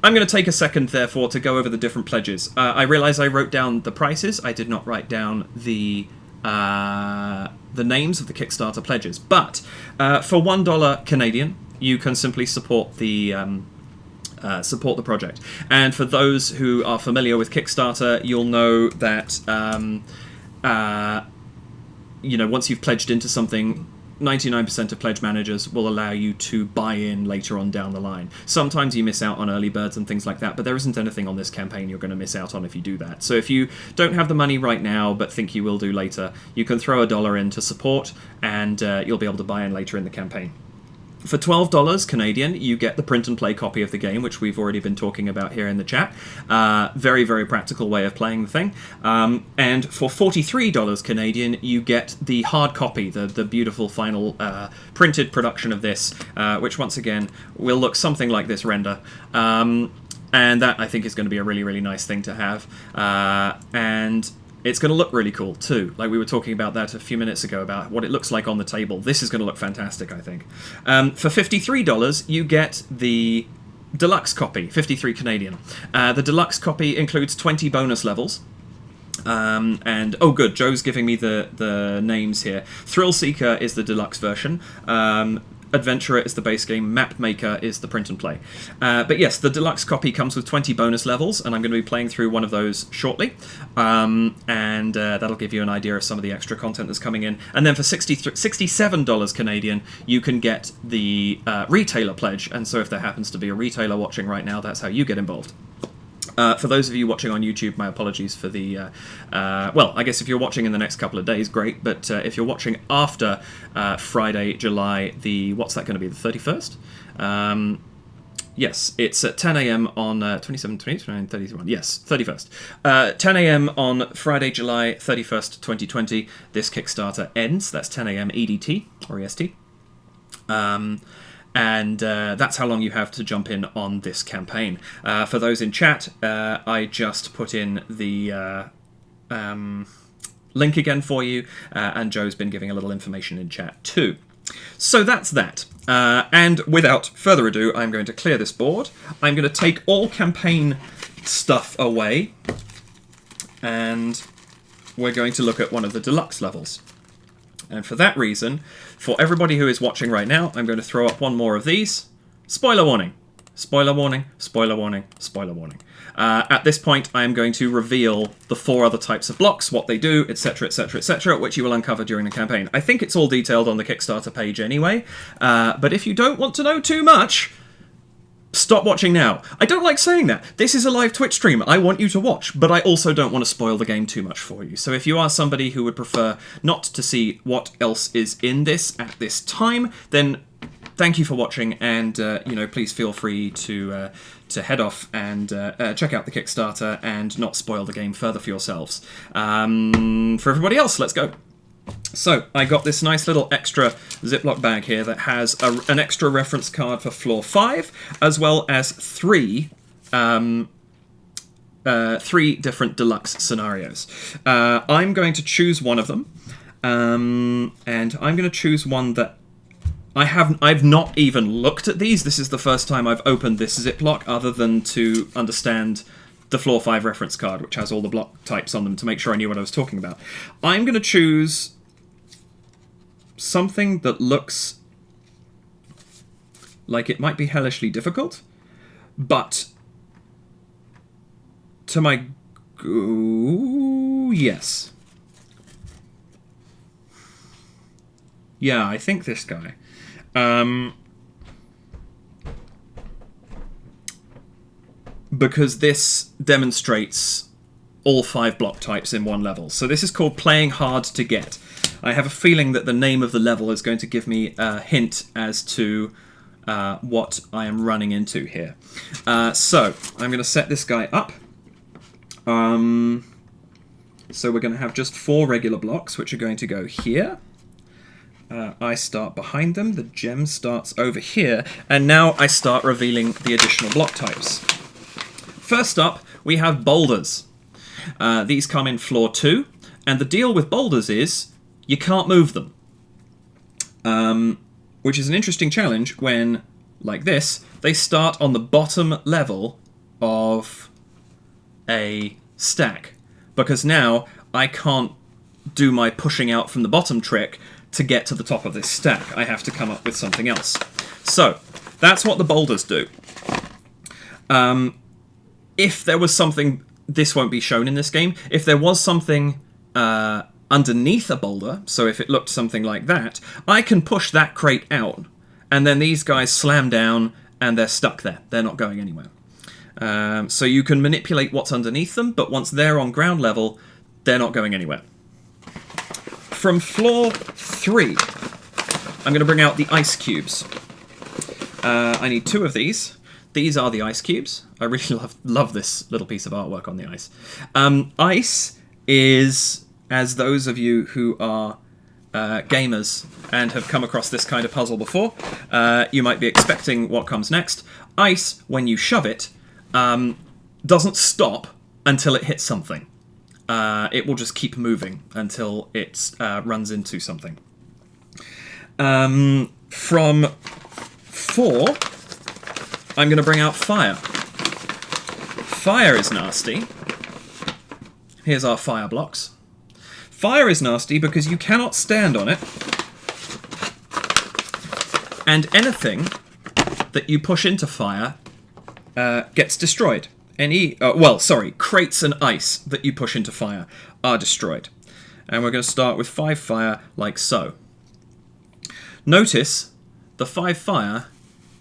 I'm going to take a second, therefore, to go over the different pledges. I realise I wrote down the prices. I did not write down the names of the Kickstarter pledges. But for $1 Canadian, you can simply support the project. And for those who are familiar with Kickstarter, you'll know that once you've pledged into something, 99% of pledge managers will allow you to buy in later on down the line. Sometimes you miss out on early birds and things like that, but there isn't anything on this campaign you're going to miss out on if you do that. So if you don't have the money right now but think you will do later, you can throw $1 in to support, and you'll be able to buy in later in the campaign. For $12 Canadian, you get the print and play copy of the game, which we've already been talking about here in the chat. Very, very practical way of playing the thing. And for $43 Canadian, you get the hard copy, the beautiful final printed production of this, which once again will look something like this render. And that, I think, is going to be a really, really nice thing to have. And it's going to look really cool, too. Like we were talking about that a few minutes ago, about what it looks like on the table. This is going to look fantastic, I think. For $53, you get the deluxe copy, 53 Canadian. The deluxe copy includes 20 bonus levels. And, oh good, Joe's giving me the names here. Thrill Seeker is the deluxe version. Adventurer is the base game, Map Maker is the print and play. But yes, the deluxe copy comes with 20 bonus levels, and I'm going to be playing through one of those shortly. And that'll give you an idea of some of the extra content that's coming in. And then for $67 Canadian, you can get the retailer pledge, and so if there happens to be a retailer watching right now, that's how you get involved. For those of you watching on YouTube, my apologies for the... well, I guess if you're watching in the next couple of days, great. But if you're watching after Friday, July the... What's that going to be? The 31st? Yes, it's at 10 a.m. on 27, 28, 29, 31. Yes, 31st. 10 a.m. on Friday, July 31st, 2020. This Kickstarter ends. That's 10 a.m. EDT or EST. And that's how long you have to jump in on this campaign. For those in chat, I just put in the link again for you, and Joe's been giving a little information in chat too. So that's that. And without further ado, I'm going to clear this board. I'm going to take all campaign stuff away, and we're going to look at one of the deluxe levels. And for that reason, for everybody who is watching right now, I'm going to throw up one more of these. Spoiler warning. Spoiler warning, spoiler warning, spoiler warning. At this point, I am going to reveal the 4 other types of blocks, what they do, etc., etc., etc., which you will uncover during the campaign. I think it's all detailed on the Kickstarter page anyway, but if you don't want to know too much, stop watching now. I don't like saying that. This is a live Twitch stream. I want you to watch, but I also don't want to spoil the game too much for you. So if you are somebody who would prefer not to see what else is in this at this time, then thank you for watching, and please feel free to head off and check out the Kickstarter and not spoil the game further for yourselves. For everybody else, let's go. So, I got this nice little extra Ziploc bag here that has an extra reference card for Floor 5, as well as 3 different deluxe scenarios. I'm going to choose one of them, and I'm going to choose one that I've not even looked at these. This is the first time I've opened this Ziploc, other than to understand the Floor 5 reference card, which has all the block types on them, to make sure I knew what I was talking about. I'm going to choose something that looks like it might be hellishly difficult, but to my... yes. Yeah, I think this guy. Because this demonstrates all 5 block types in one level. So this is called Playing Hard to Get. I have a feeling that the name of the level is going to give me a hint as to what I am running into here. So I'm going to set this guy up. So we're going to have just 4 regular blocks, which are going to go here. I start behind them, the gem starts over here, and now I start revealing the additional block types. First up, we have Boulders. These come in Floor 2, and the deal with Boulders is you can't move them. Which is an interesting challenge when, like this, they start on the bottom level of a stack. Because now I can't do my pushing out from the bottom trick to get to the top of this stack. I have to come up with something else. So, that's what the Boulders do. If there was something... This won't be shown in this game. If there was something underneath a boulder, so if it looked something like that, I can push that crate out, and then these guys slam down, and they're stuck there. They're not going anywhere. So you can manipulate what's underneath them, but once they're on ground level, they're not going anywhere. From Floor 3, I'm going to bring out the ice cubes. I need 2 of these. These are the ice cubes. I really love this little piece of artwork on the ice. Ice is, as those of you who are gamers and have come across this kind of puzzle before, you might be expecting what comes next. Ice, when you shove it, doesn't stop until it hits something. It will just keep moving until it runs into something. From 4, I'm going to bring out fire. Fire is nasty. Here's our fire blocks. Fire is nasty because you cannot stand on it. And anything that you push into fire gets destroyed. Crates and ice that you push into fire are destroyed. And we're going to start with 5 fire, like so. Notice the 5 fire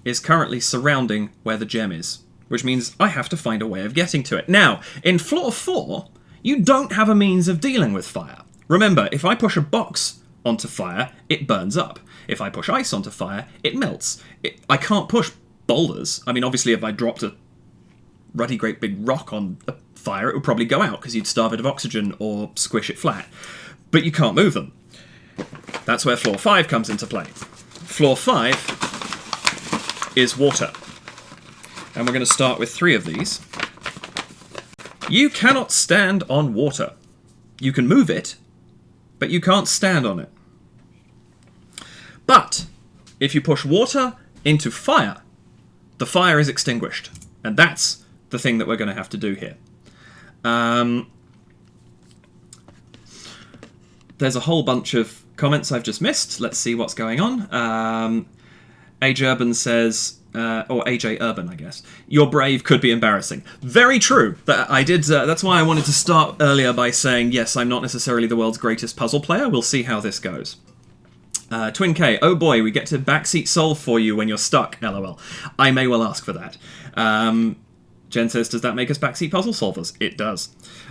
is currently surrounding where the gem is, which means I have to find a way of getting to it. Now, in floor 4, you don't have a means of dealing with fire. Remember, if I push a box onto fire, it burns up. If I push ice onto fire, it melts. I can't push boulders. I mean, obviously, if I dropped a ruddy great big rock on a fire, it would probably go out because you'd starve it of oxygen or squish it flat. But you can't move them. That's where floor 5 comes into play. Floor 5 is water. And we're going to start with 3 of these. You cannot stand on water. You can move it, but you can't stand on it. But if you push water into fire, the fire is extinguished. And that's the thing that we're going to have to do here. There's a whole bunch of comments I've just missed. Let's see what's going on. Age Urban says, or AJ Urban, I guess, "You're brave could be embarrassing." Very true. I did. That's why I wanted to start earlier by saying, yes, I'm not necessarily the world's greatest puzzle player. We'll see how this goes. Twin K, "Oh boy, we get to backseat solve for you when you're stuck, lol. I may well ask for that." Jen says, "Does that make us backseat puzzle solvers?" It does.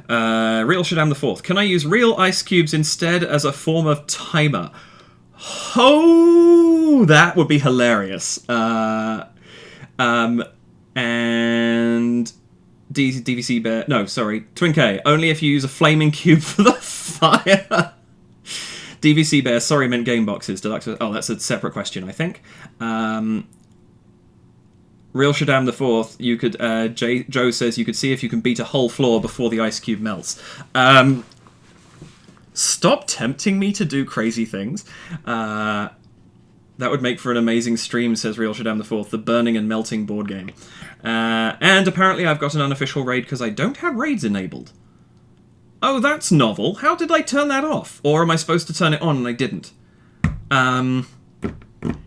Real Shaddam the Fourth, "Can I use real ice cubes instead as a form of timer?" Oh, that would be hilarious. And DVC Bear, no, sorry, Twin K, "Only if you use a flaming cube for the fire." DVC Bear, "Sorry, meant game boxes. Deluxe." Oh, that's a separate question, I think. Real Shaddam the Fourth, you could. Joe says you could see if you can beat a whole floor before the ice cube melts. Stop tempting me to do crazy things. That would make for an amazing stream, says Real Shaddam the Fourth. The burning and melting board game. And apparently I've got an unofficial raid because I don't have raids enabled. Oh, that's novel. How did I turn that off? Or am I supposed to turn it on and I didn't?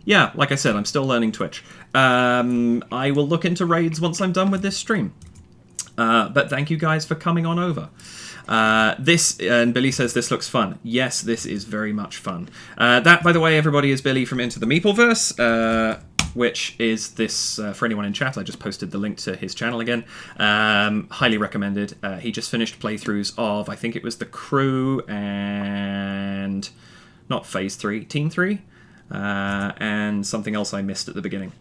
Yeah, like I said, I'm still learning Twitch. I will look into raids once I'm done with this stream. But thank you guys for coming on over. And Billy says, "This looks fun." Yes, this is very much fun. That, by the way, everybody, is Billy from Into the Meepleverse, which is this, for anyone in chat, I just posted the link to his channel again. Highly recommended. He just finished playthroughs of, I think it was The Crew and not Phase 3, Team 3, and something else I missed at the beginning.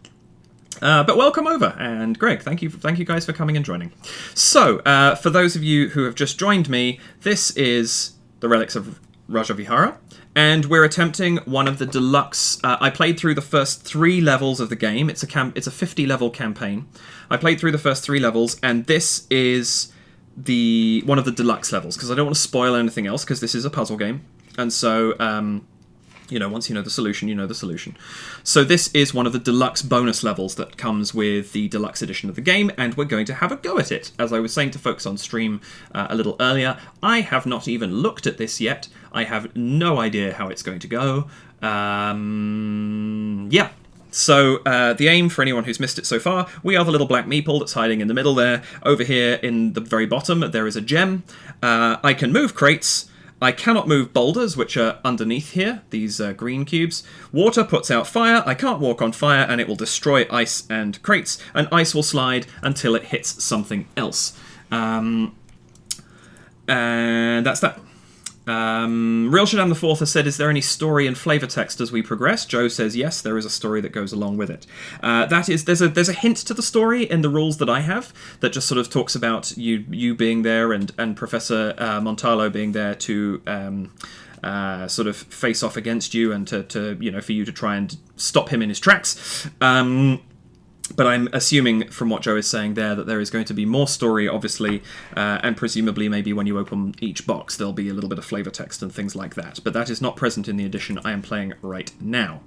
But welcome over, and Greg, thank you guys for coming and joining. So, for those of you who have just joined me, this is the Relics of Rajavihara, and we're attempting one of the deluxe. I played through the first 3 levels of the game. It's a 50-level campaign. I played through the first 3 levels, and this is one of the deluxe levels because I don't want to spoil anything else because this is a puzzle game, and so. Once you know the solution, you know the solution. So this is one of the deluxe bonus levels that comes with the deluxe edition of the game, and we're going to have a go at it. As I was saying to folks on stream a little earlier, I have not even looked at this yet. I have no idea how it's going to go. Yeah. So the aim, for anyone who's missed it so far, we are the little black meeple that's hiding in the middle there. Over here in the very bottom, there is a gem. I can move crates. I cannot move boulders, which are underneath here, these green cubes. Water puts out fire. I can't walk on fire, and it will destroy ice and crates, and ice will slide until it hits something else. And that's that. Real Shadam the Fourth has said, is there any story and flavor text as we progress? Joe says yes, there is a story that goes along with it. There's a hint to the story in the rules that I have that just sort of talks about you being there and Professor Montalo being there to sort of face off against you and to for you to try and stop him in his tracks. But I'm assuming from what Joe is saying there that there is going to be more story, obviously, and presumably maybe when you open each box there'll be a little bit of flavor text and things like that. But that is not present in the edition I am playing right now.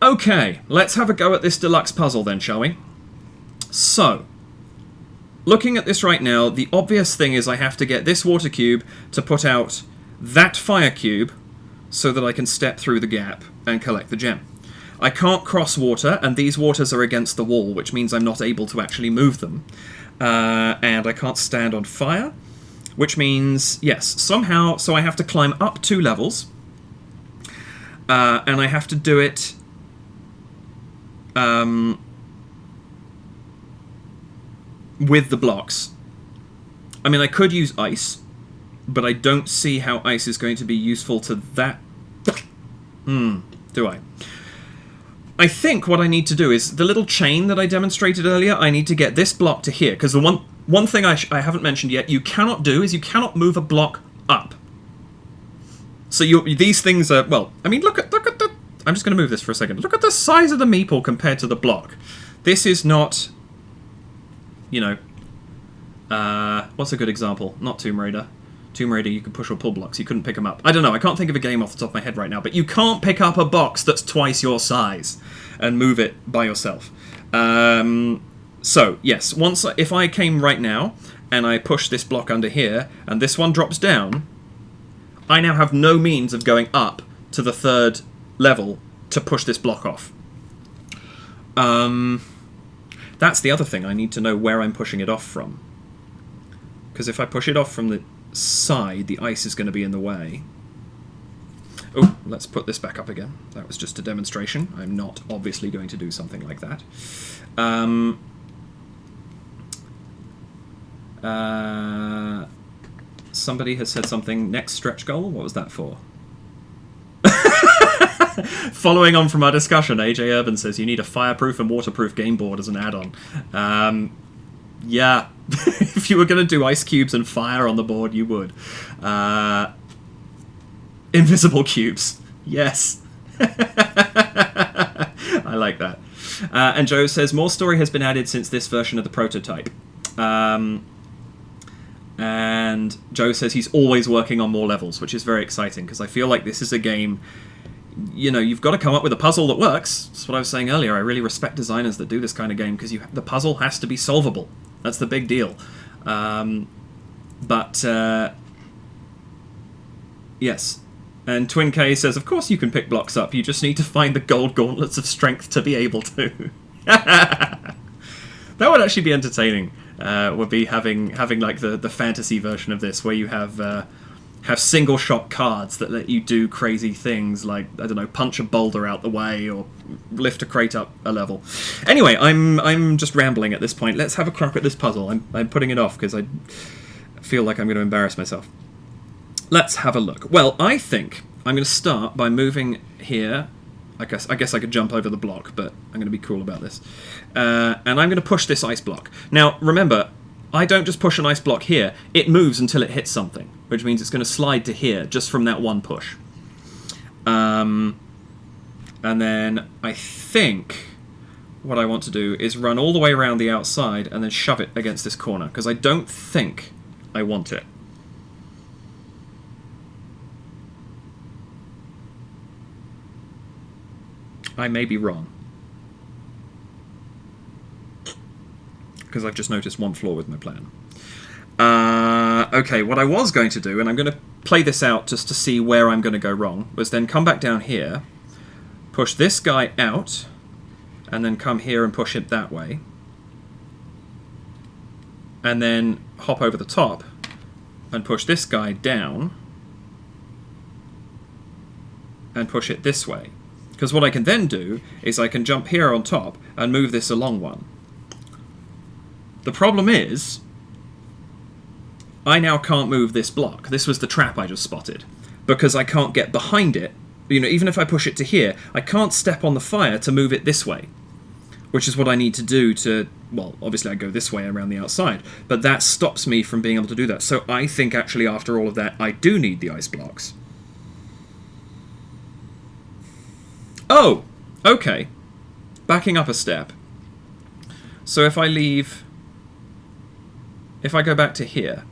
Okay, let's have a go at this deluxe puzzle then, shall we? So, looking at this right now, the obvious thing is I have to get this water cube to put out that fire cube so that I can step through the gap and collect the gem. I can't cross water, and these waters are against the wall, which means I'm not able to actually move them. And I can't stand on fire, which means, yes, somehow, so I have to climb up 2 levels, and I have to do it with the blocks. I mean, I could use ice, but I don't see how ice is going to be useful to that. Do I? I think what I need to do is the little chain that I demonstrated earlier, I need to get this block to here, because the one thing I haven't mentioned yet, you cannot do is you cannot move a block up. So these things are, well, I mean, look at the, I'm just going to move this for a second. Look at the size of the meeple compared to the block. This is not, what's a good example? Not Tomb Raider. Tomb Raider, you could push or pull blocks. You couldn't pick them up. I don't know. I can't think of a game off the top of my head right now, but you can't pick up a box that's twice your size and move it by yourself. So, yes, if I came right now and I push this block under here and this one drops down, I now have no means of going up to the 3rd level to push this block off. That's the other thing. I need to know where I'm pushing it off from. Because if I push it off from the side, the ice is going to be in the way. Oh, let's put this back up again. That was just a demonstration. I'm not obviously going to do something like that. Somebody has said something. Next stretch goal? What was that for? Following on from our discussion, AJ Urban says you need a fireproof and waterproof game board as an add-on. Yeah, if you were going to do ice cubes and fire on the board, you would. Invisible cubes. Yes. I like that. And Joe says, more story has been added since this version of the prototype. And Joe says he's always working on more levels, which is very exciting, because I feel like this is a game, you've got to come up with a puzzle that works. That's what I was saying earlier. I really respect designers that do this kind of game, because the puzzle has to be solvable. That's the big deal. Yes. And Twin K says, of course you can pick blocks up. You just need to find the gold gauntlets of strength to be able to. That would actually be entertaining. Would be having like the fantasy version of this, where you have single shot cards that let you do crazy things like, I don't know, punch a boulder out the way or lift a crate up a level. Anyway, I'm just rambling at this point. Let's have a crack at this puzzle. I'm putting it off because I feel like I'm going to embarrass myself. Let's have a look. Well, I think I'm going to start by moving here. I guess I could jump over the block, but I'm going to be cool about this. And I'm going to push this ice block. Now, remember, I don't just push an ice block here. It moves until it hits something, which means it's going to slide to here just from that one push. And then I think what I want to do is run all the way around the outside and then shove it against this corner, because I don't think I want it. I may be wrong, because I've just noticed one flaw with my plan. Okay, what I was going to do, and I'm going to play this out just to see where I'm going to go wrong, was then come back down here, push this guy out, and then come here and push it that way, and then hop over the top and push this guy down and push it this way. Because what I can then do is I can jump here on top and move this along one. The problem is, I now can't move this block. This was the trap I just spotted. Because I can't get behind it. You know, even if I push it to here, I can't step on the fire to move it this way. Which is what I need to do to... Well, obviously I go this way around the outside. But that stops me from being able to do that. So I think actually after all of that, I do need the ice blocks. Oh! Okay. Backing up a step. So if I leave... If I go back to here...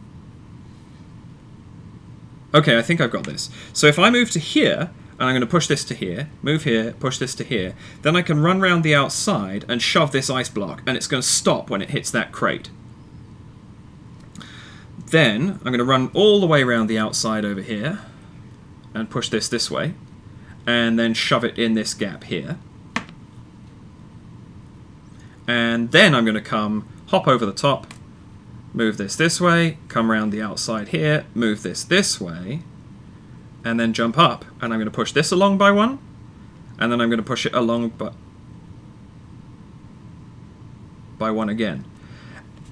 Okay, I think I've got this. So if I move to here, and I'm going to push this to here, move here, push this to here, then I can run round the outside and shove this ice block, and it's going to stop when it hits that crate. Then I'm going to run all the way around the outside over here, and push this way, and then shove it in this gap here. And then I'm going to come, hop over the top, move this way, come around the outside here, move this way, and then jump up. And I'm going to push this along by one, and then I'm going to push it along by one again.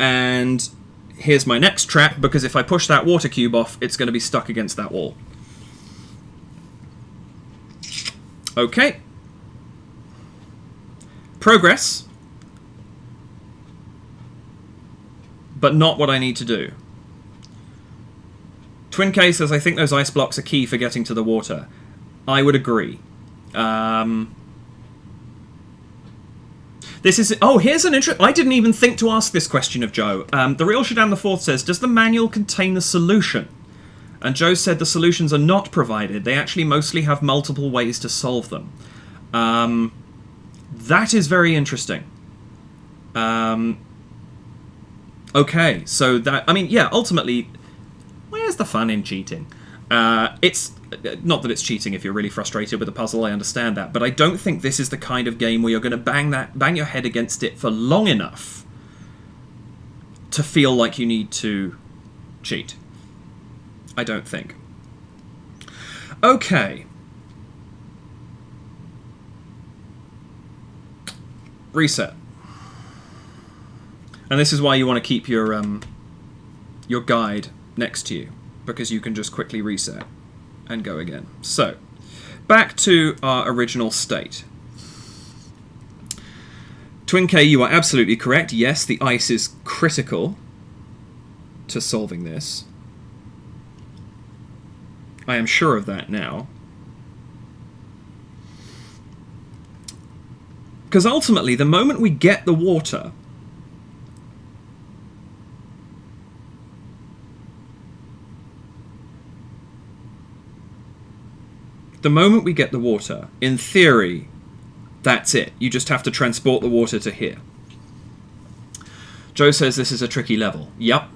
And here's my next trap, because if I push that water cube off, it's going to be stuck against that wall. Okay. Progress. But not what I need to do. Twin K says, I think those ice blocks are key for getting to the water. I would agree. This is... Oh, here's an interest... I didn't even think to ask this question of Joe. The Real Shaddam the Fourth says, does the manual contain the solution? And Joe said the solutions are not provided. They actually mostly have multiple ways to solve them. That is very interesting. Okay, so that... I mean, yeah, ultimately, where's the fun in cheating? It's... Not that it's cheating if you're really frustrated with a puzzle, I understand that, but I don't think this is the kind of game where you're going to bang your head against it for long enough to feel like you need to cheat. I don't think. Okay. Reset. And this is why you want to keep your guide next to you, because you can just quickly reset and go again. So, back to our original state. Twin K, you are absolutely correct. Yes, the ice is critical to solving this. I am sure of that now. Because ultimately, the moment we get the water... The moment we get the water, in theory, that's it. You just have to transport the water to here. Joe says this is a tricky level. Yup.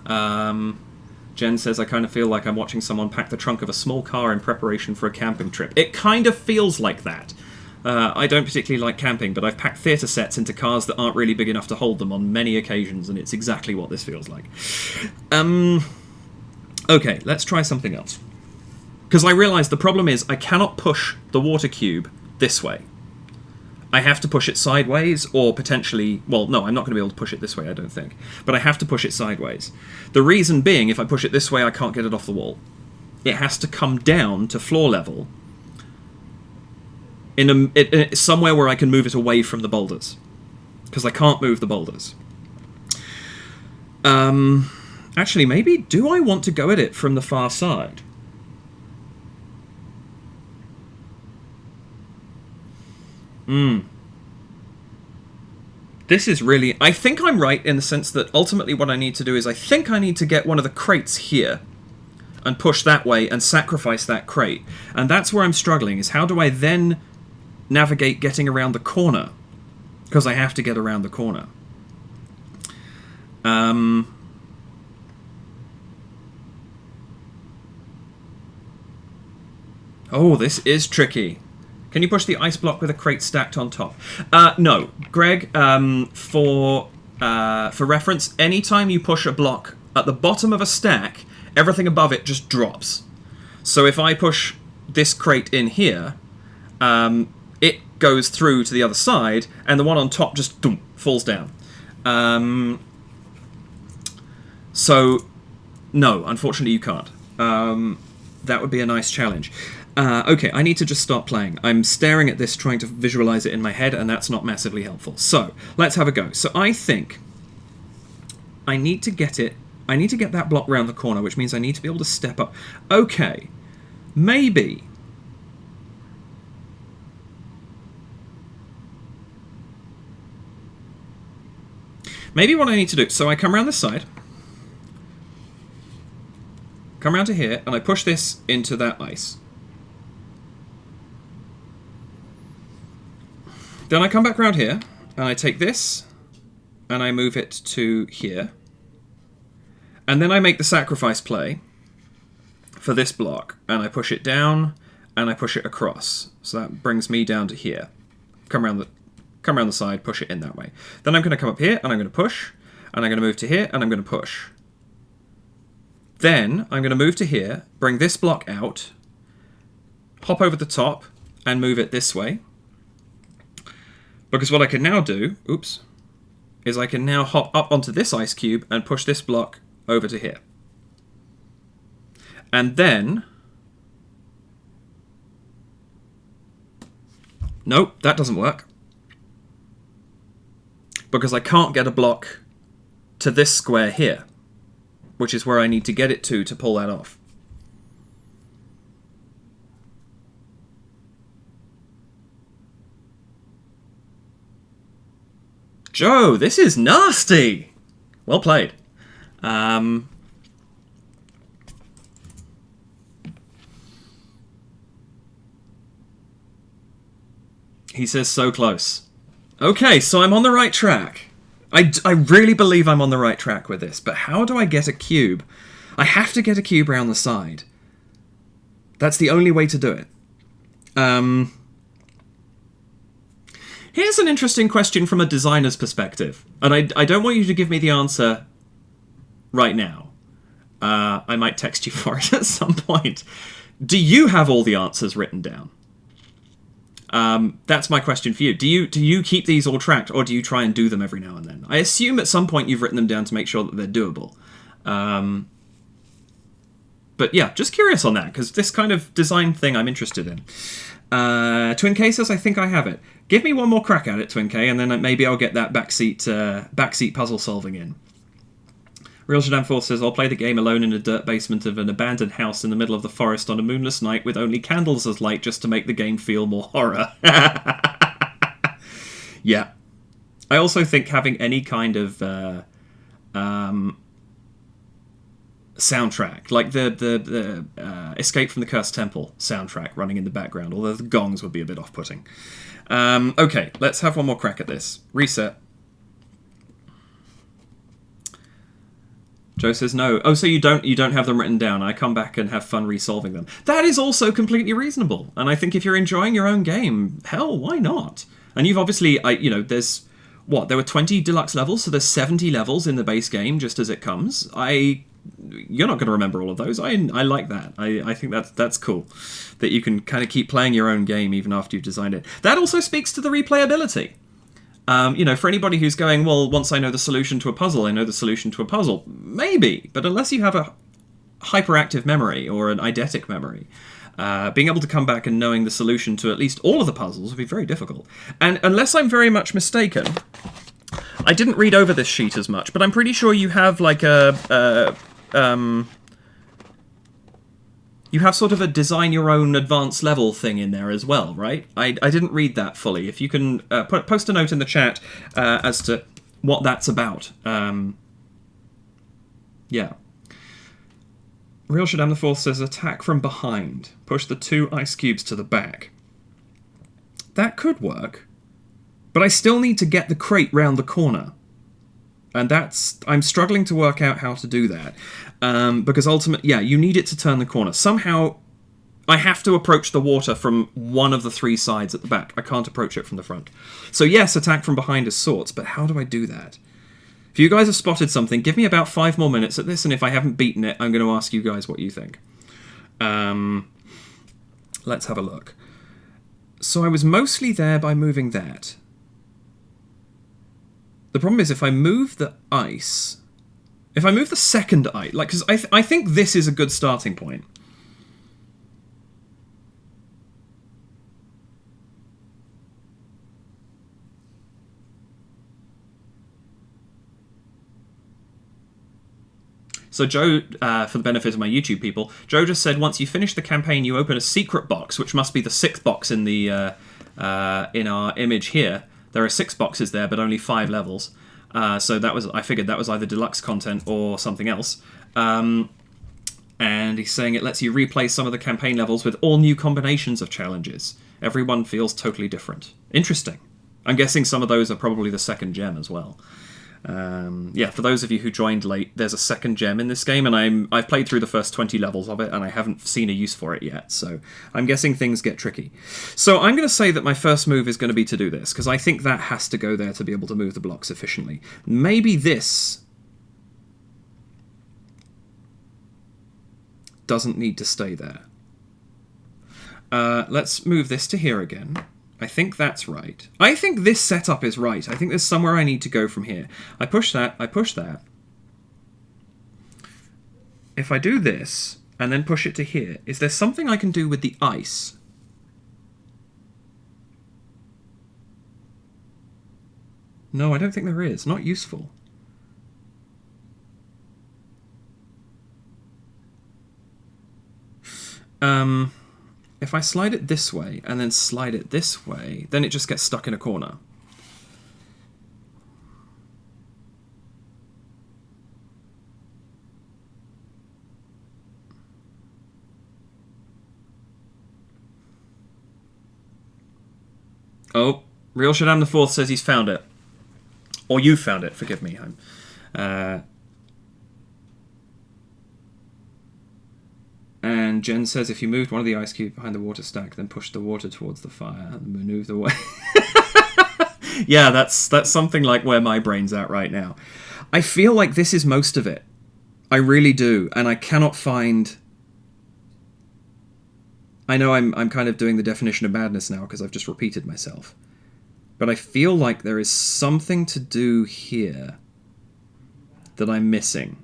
Jen says, I kind of feel like I'm watching someone pack the trunk of a small car in preparation for a camping trip. It kind of feels like that. I don't particularly like camping, but I've packed theatre sets into cars that aren't really big enough to hold them on many occasions, and it's exactly what this feels like. Okay, let's try something else. Because I realise the problem is I cannot push the water cube this way. I have to push it sideways, or potentially... Well, no, I'm not going to be able to push it this way, I don't think. But I have to push it sideways. The reason being, if I push it this way, I can't get it off the wall. It has to come down to floor level in somewhere where I can move it away from the boulders. Because I can't move the boulders. Actually, maybe... Do I want to go at it from the far side? This is really... I think I'm right in the sense that ultimately what I need to do is I think I need to get one of the crates here and push that way and sacrifice that crate. And that's where I'm struggling, is how do I then navigate getting around the corner? Because I have to get around the corner. Oh, this is tricky. Can you push the ice block with a crate stacked on top? No. Greg, for reference, anytime you push a block at the bottom of a stack, everything above it just drops. So if I push this crate in here, it goes through to the other side, and the one on top just falls down. So No, unfortunately you can't. That would be a nice challenge. Okay, I need to just start playing. I'm staring at this, trying to visualize it in my head, and that's not massively helpful. So, let's have a go. So I think I need to get it. I need to get that block round the corner, which means I need to be able to step up. Okay, maybe. Maybe what I need to do, so I come around this side, come around to here, and I push this into that ice. Then I come back around here, and I take this, and I move it to here. And then I make the sacrifice play for this block, and I push it down, and I push it across. So that brings me down to here. Come around the side, push it in that way. Then I'm going to come up here, and I'm going to push, and I'm going to move to here, and I'm going to push. Then I'm going to move to here, bring this block out, hop over the top, and move it this way. Because what I can now do, oops, is I can now hop up onto this ice cube and push this block over to here. And then... Nope, that doesn't work. Because I can't get a block to this square here, which is where I need to get it to pull that off. Joe, this is nasty! Well played. He says so close. Okay, so I'm on the right track. I really believe I'm on the right track with this, but how do I get a cube? I have to get a cube around the side. That's the only way to do it. Here's an interesting question from a designer's perspective, and I don't want you to give me the answer right now. I might text you for it at some point. Do you have all the answers written down? That's my question for you. Do you keep these all tracked, or do you try and do them every now and then? I assume at some point you've written them down to make sure that they're doable. But yeah, just curious on that, because this kind of design thing I'm interested in. Twin K says, I think I have it. Give me one more crack at it, Twin K, and then maybe I'll get that backseat puzzle solving in. Real Shadam Force says, I'll play the game alone in a dirt basement of an abandoned house in the middle of the forest on a moonless night with only candles as light just to make the game feel more horror. Yeah. I also think having any kind of soundtrack, like the Escape from the Cursed Temple soundtrack running in the background, although the gongs would be a bit off-putting. Okay, let's have one more crack at this. Reset. Joe says no. Oh, so you don't have them written down. I come back and have fun resolving them. That is also completely reasonable. And I think if you're enjoying your own game, hell, why not? And you've obviously, there's, there were 20 deluxe levels, so there's 70 levels in the base game just as it comes. You're not going to remember all of those. I like that. I think that's cool. That you can kind of keep playing your own game even after you've designed it. That also speaks to the replayability. For anybody who's going, well, once I know the solution to a puzzle, I know the solution to a puzzle. Maybe, but unless you have a hyperactive memory or an eidetic memory, being able to come back and knowing the solution to at least all of the puzzles would be very difficult. And unless I'm very much mistaken, I didn't read over this sheet as much, but I'm pretty sure you have like you have sort of a design your own advanced level thing in there as well, right? I didn't read that fully. If you can post a note in the chat as to what that's about. Yeah. Real Shadam the Fourth says, attack from behind. Push the 2 ice cubes to the back. That could work, but I still need to get the crate round the corner. And I'm struggling to work out how to do that. Because ultimately, you need it to turn the corner. Somehow, I have to approach the water from one of the 3 sides at the back. I can't approach it from the front. So yes, attack from behind is sorts, but how do I do that? If you guys have spotted something, give me about 5 more minutes at this, and if I haven't beaten it, I'm going to ask you guys what you think. Let's have a look. So I was mostly there by moving that. The problem is if I move the ice, If I move the second ice, like, because I think this is a good starting point. So Joe, for the benefit of my YouTube people, Joe just said once you finish the campaign, you open a secret box, which must be the 6th box in the in our image here. There are 6 boxes there, but only 5 levels. So that was, I figured that was either deluxe content or something else. And he's saying it lets you replay some of the campaign levels with all new combinations of challenges. Everyone feels totally different. Interesting. I'm guessing some of those are probably the 2nd gem as well. Yeah, for those of you who joined late, there's a 2nd gem in this game, and I've played through the first 20 levels of it, and I haven't seen a use for it yet, so I'm guessing things get tricky. So I'm going to say that my first move is going to be to do this, because I think that has to go there to be able to move the blocks efficiently. Maybe this doesn't need to stay there. Let's move this to here again. I think that's right. I think this setup is right. I think there's somewhere I need to go from here. I push that, I push that. If I do this, and then push it to here, is there something I can do with the ice? No, I don't think there is. Not useful. If I slide it this way, and then slide it this way, then it just gets stuck in a corner. Oh, Real Shaddam the Fourth says he's found it. Or you found it, forgive me. And Jen says if you moved one of the ice cubes behind the water stack, then pushed the water towards the fire and moved away. Yeah, that's something like where my brain's at right now. I feel like this is most of it. I really do, and I cannot find... I know I'm kind of doing the definition of madness now because I've just repeated myself. But I feel like there is something to do here that I'm missing.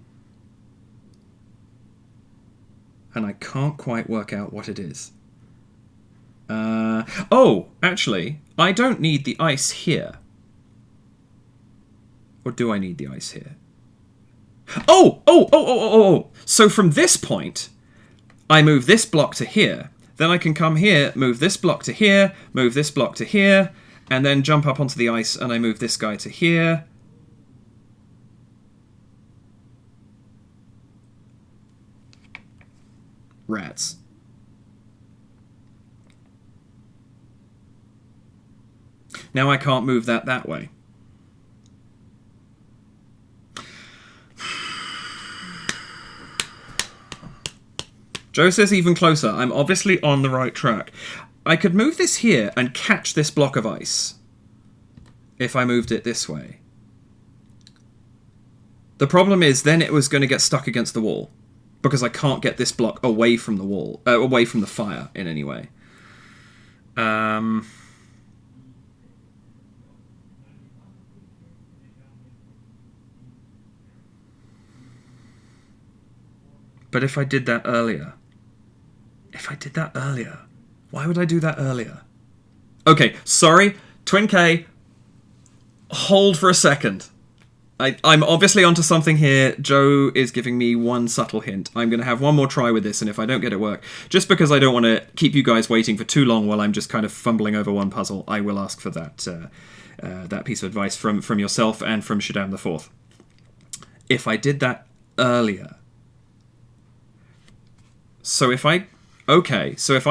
And I can't quite work out what it is. Oh, actually, I don't need the ice here. Or do I need the ice here? Oh! So from this point, I move this block to here. Then I can come here, move this block to here, move this block to here, and then jump up onto the ice and I move this guy to here. Rats. Now I can't move that way. Joe says even closer. I'm obviously on the right track. I could move this here and catch this block of ice if I moved it this way. The problem is then it was going to get stuck against the wall because I can't get this block away from the wall, away from the fire in any way. But if I did that earlier... Why would I do that earlier? Okay, sorry. Twin K, hold for a second. I'm obviously onto something here. Joe is giving me one subtle hint. I'm going to have one more try with this, and if I don't get it work, just because I don't want to keep you guys waiting for too long while I'm just kind of fumbling over one puzzle, I will ask for that that piece of advice from yourself and from Shaddam the Fourth. If I did that earlier... So if I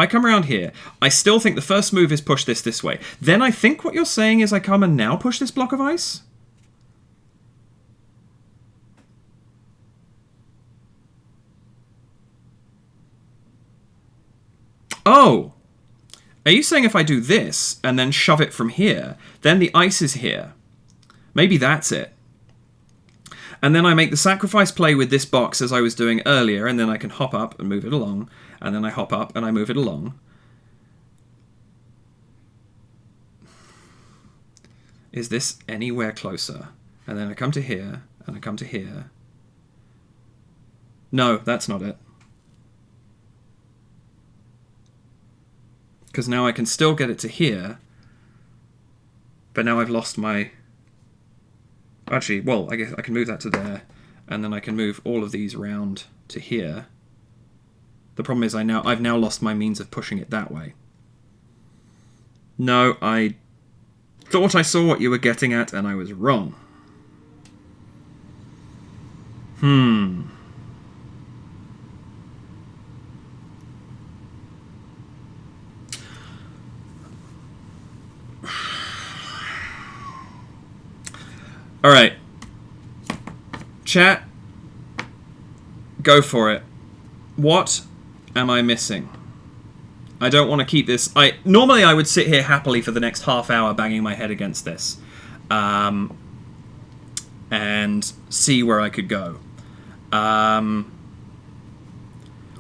come around here, I still think the first move is push this way. Then I think what you're saying is I come and now push this block of ice? Oh! Are you saying if I do this and then shove it from here, then the ice is here? Maybe that's it. And then I make the sacrifice play with this box as I was doing earlier, and then I can hop up and move it along, and then I hop up and I move it along. Is this anywhere closer? And then I come to here, and I come to here, No, that's not it. Because now I can still get it to here, but now I've lost my... Actually, well, I guess I can move that to there, and then I can move all of these around to here. The problem is I've now lost my means of pushing it that way. No, I thought I saw what you were getting at, and I was wrong. Alright. Chat. Go for it. What am I missing? I don't want to keep this... Normally I would sit here happily for the next half hour banging my head against this. And see where I could go.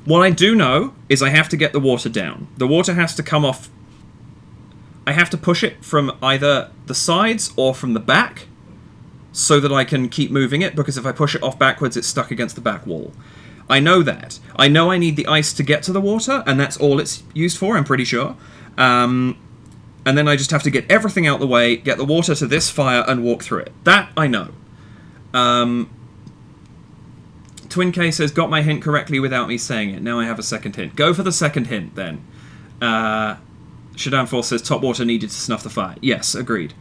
What I do know is I have to get the water down. The water has to come off... I have to push it from either the sides or from the back, so that I can keep moving it, because if I push it off backwards, it's stuck against the back wall. I know that. I know I need the ice to get to the water, and that's all it's used for, I'm pretty sure. And then I just have to get everything out the way, get the water to this fire, and walk through it. That I know. Twin K says, got my hint correctly without me saying it. Now I have a second hint. Go for the second hint, then. Shadan Force says, top water needed to snuff the fire. Yes, agreed.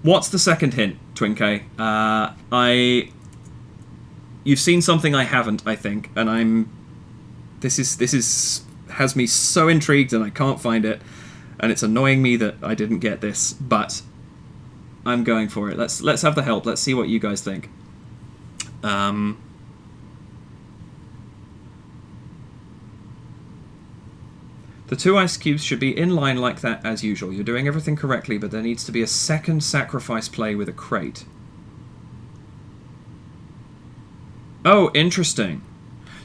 What's the second hint, Twin K? You've seen something I haven't, I think, and this has me so intrigued and I can't find it, and it's annoying me that I didn't get this, but I'm going for it. Let's have the help. Let's see what you guys think. The 2 ice cubes should be in line like that as usual. You're doing everything correctly, but there needs to be a second sacrifice play with a crate. Oh, interesting.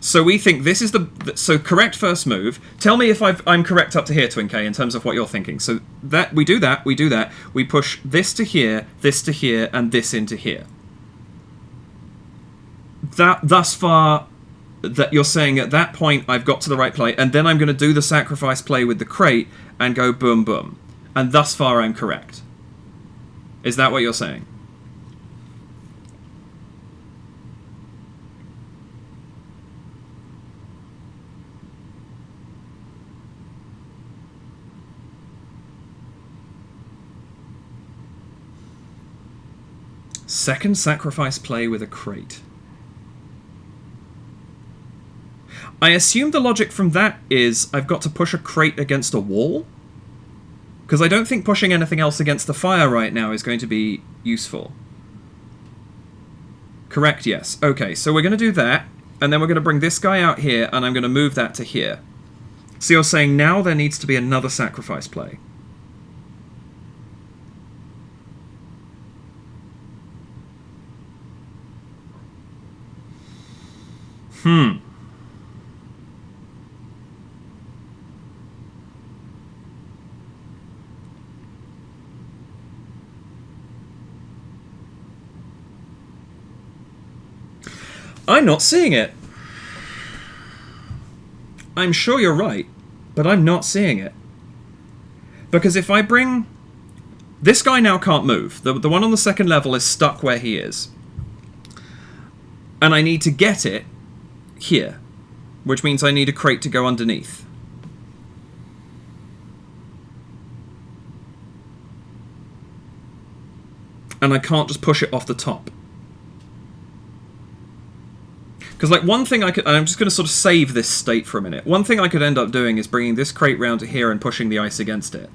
So we think this is so correct first move. Tell me if I'm correct up to here, Twin K, in terms of what you're thinking. So we do that. We push this to here, and this into here. Thus far... that you're saying at that point I've got to the right play, and then I'm going to do the sacrifice play with the crate and go boom boom. And thus far I'm correct. Is that what you're saying? Second sacrifice play with a crate. I assume the logic from that is I've got to push a crate against a wall? Because I don't think pushing anything else against the fire right now is going to be useful. Correct, yes. Okay, so we're going to do that, and then we're going to bring this guy out here, and I'm going to move that to here. So you're saying now there needs to be another sacrifice play. I'm not seeing it. I'm sure you're right, but I'm not seeing it. Because if I bring... This guy now can't move. The one on the second level is stuck where he is. And I need to get it here, which means I need a crate to go underneath. And I can't just push it off the top. Because, like, one thing I could... I'm just going to sort of save this state for a minute. One thing I could end up doing is bringing this crate round to here and pushing the ice against it.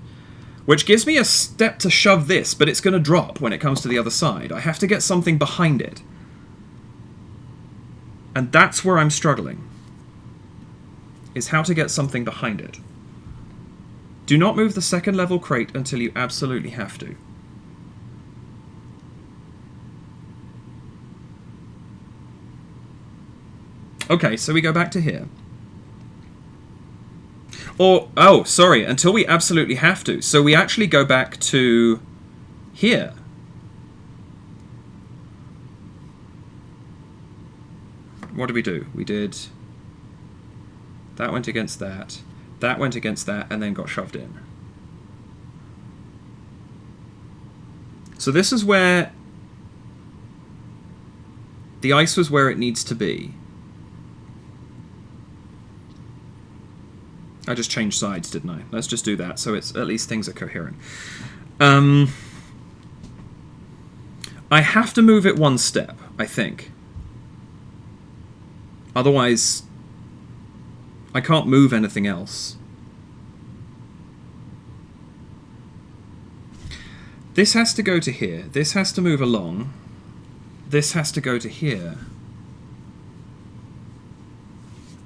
Which gives me a step to shove this, but it's going to drop when it comes to the other side. I have to get something behind it. And that's where I'm struggling. Is how to get something behind it. Do not move the second level crate until you absolutely have to. Okay, so we go back to here. Or, oh, sorry, until we absolutely have to. So we actually go back to here. what did we do? We did... That went against that. That went against that, and then got shoved in. So this is where... The ice was where it needs to be. I just changed sides, didn't I? Let's just do that, so it's at least things are coherent. I have to move it one step, I think. Otherwise, I can't move anything else. This has to go to here. This has to move along. This has to go to here.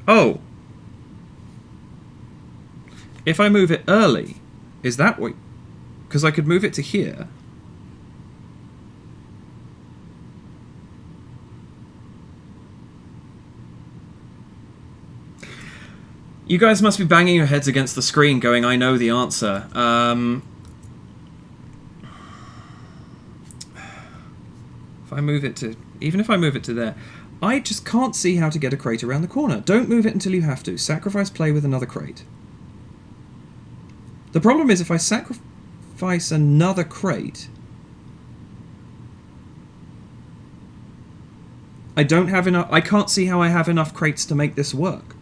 Oh! If I move it early, is that what... Because I could move it to here. You guys must be banging your heads against the screen going, I know the answer. If I move it to... Even if I move it to there, I just can't see how to get a crate around the corner. Don't move it until you have to. Sacrifice play with another crate. The problem is if I sacrifice another crate, I don't have enough... I can't see how I have enough crates to make this work.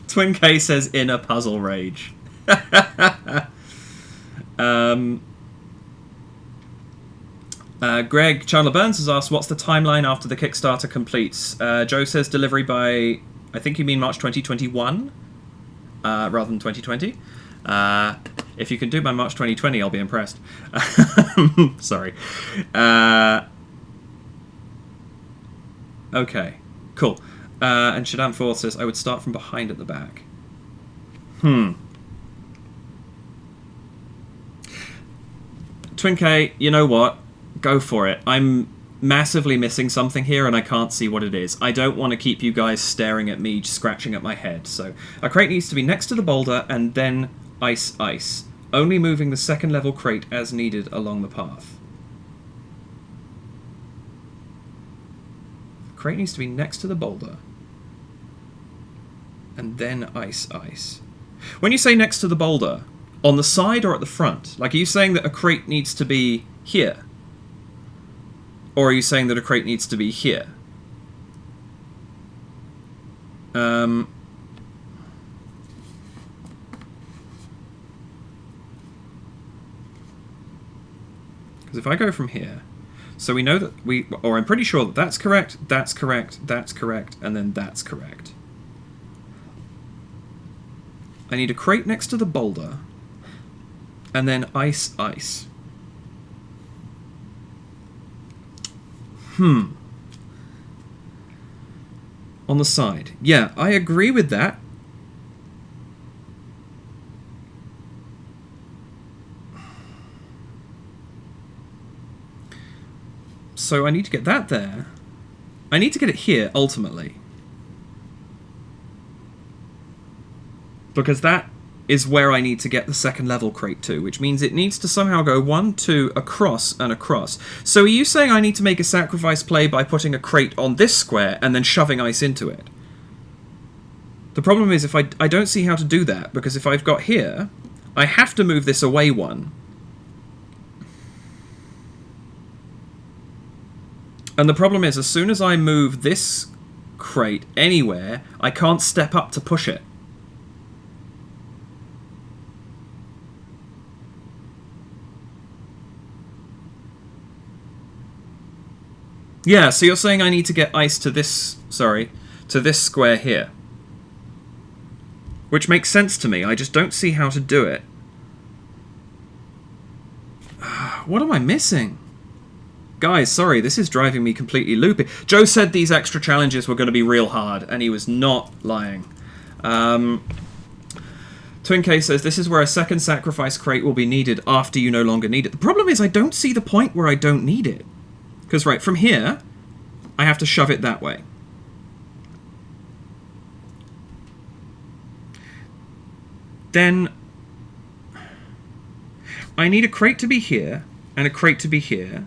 Twin K says inner puzzle rage. Greg Chandler Burns has asked, what's the timeline after the Kickstarter completes? Joe says delivery by, I think you mean March 2021, rather than 2020. If you can do by March 2020, I'll be impressed. Sorry. Okay, cool. And Shaddam Forth says, I would start from behind at the back. Twin K, you know what? Go for it. I'm massively missing something here and I can't see what it is. I don't want to keep you guys staring at me, scratching at my head. So a crate needs to be next to the boulder and then ice, ice. Only moving the second level crate as needed along the path. The crate needs to be next to the boulder. And then ice, ice. When you say next to the boulder, on the side or at the front? Like, are you saying that a crate needs to be here? Or are you saying that a crate needs to be here? Because if I go from here, so we know that or I'm pretty sure that that's correct, that's correct, that's correct, and then that's correct. I need a crate next to the boulder, and then ice, ice. On the side. Yeah, I agree with that. So I need to get that there. I need to get it here, ultimately. Because that is where I need to get the second level crate to, which means it needs to somehow go 1, 2, across, and across. So are you saying I need to make a sacrifice play by putting a crate on this square and then shoving ice into it? The problem is if I don't see how to do that, because if I've got here, I have to move this away 1. And the problem is, as soon as I move this crate anywhere, I can't step up to push it. Yeah, so you're saying I need to get ice to this, to this square here. Which makes sense to me, I just don't see how to do it. What am I missing? Guys, sorry, this is driving me completely loopy. Joe said these extra challenges were going to be real hard, and he was not lying. Twin K says, this is where a second sacrifice crate will be needed after you no longer need it. The problem is I don't see the point where I don't need it. Because, right, from here, I have to shove it that way. then I need a crate to be here and a crate to be here,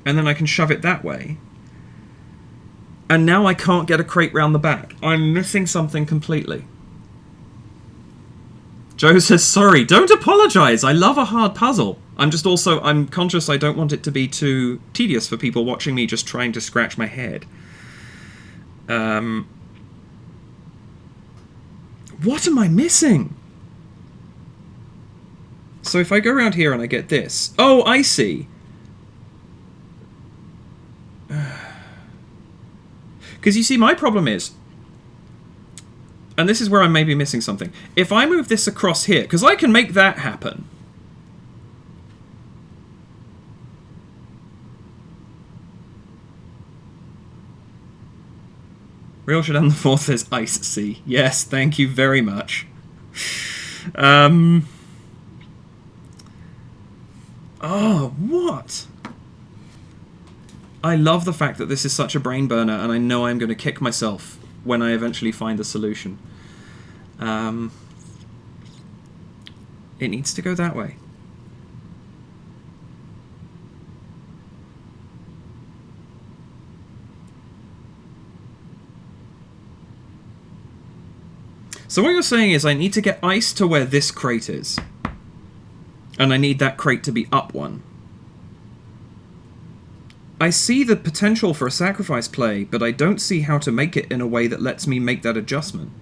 and then I can shove it that way. And now I can't get a crate round the back. I'm missing something completely. Joe says, sorry, don't apologise. I love a hard puzzle. I'm conscious I don't want it to be too tedious for people watching me just trying to scratch my head. What am I missing? So if I go around here and I get this... Oh, I see. Because you see, my problem is... And this is where I may be missing something. If I move this across here... Because I can make that happen. Real Shadam the Fourth says Ice Sea. Yes, thank you very much. Oh, what? I love the fact that this is such a brain burner, and I know I'm going to kick myself when I eventually find the solution. It needs to go that way. So what you're saying is I need to get ice to where this crate is. And I need that crate to be up one. I see the potential for a sacrifice play, but I don't see how to make it in a way that lets me make that adjustment.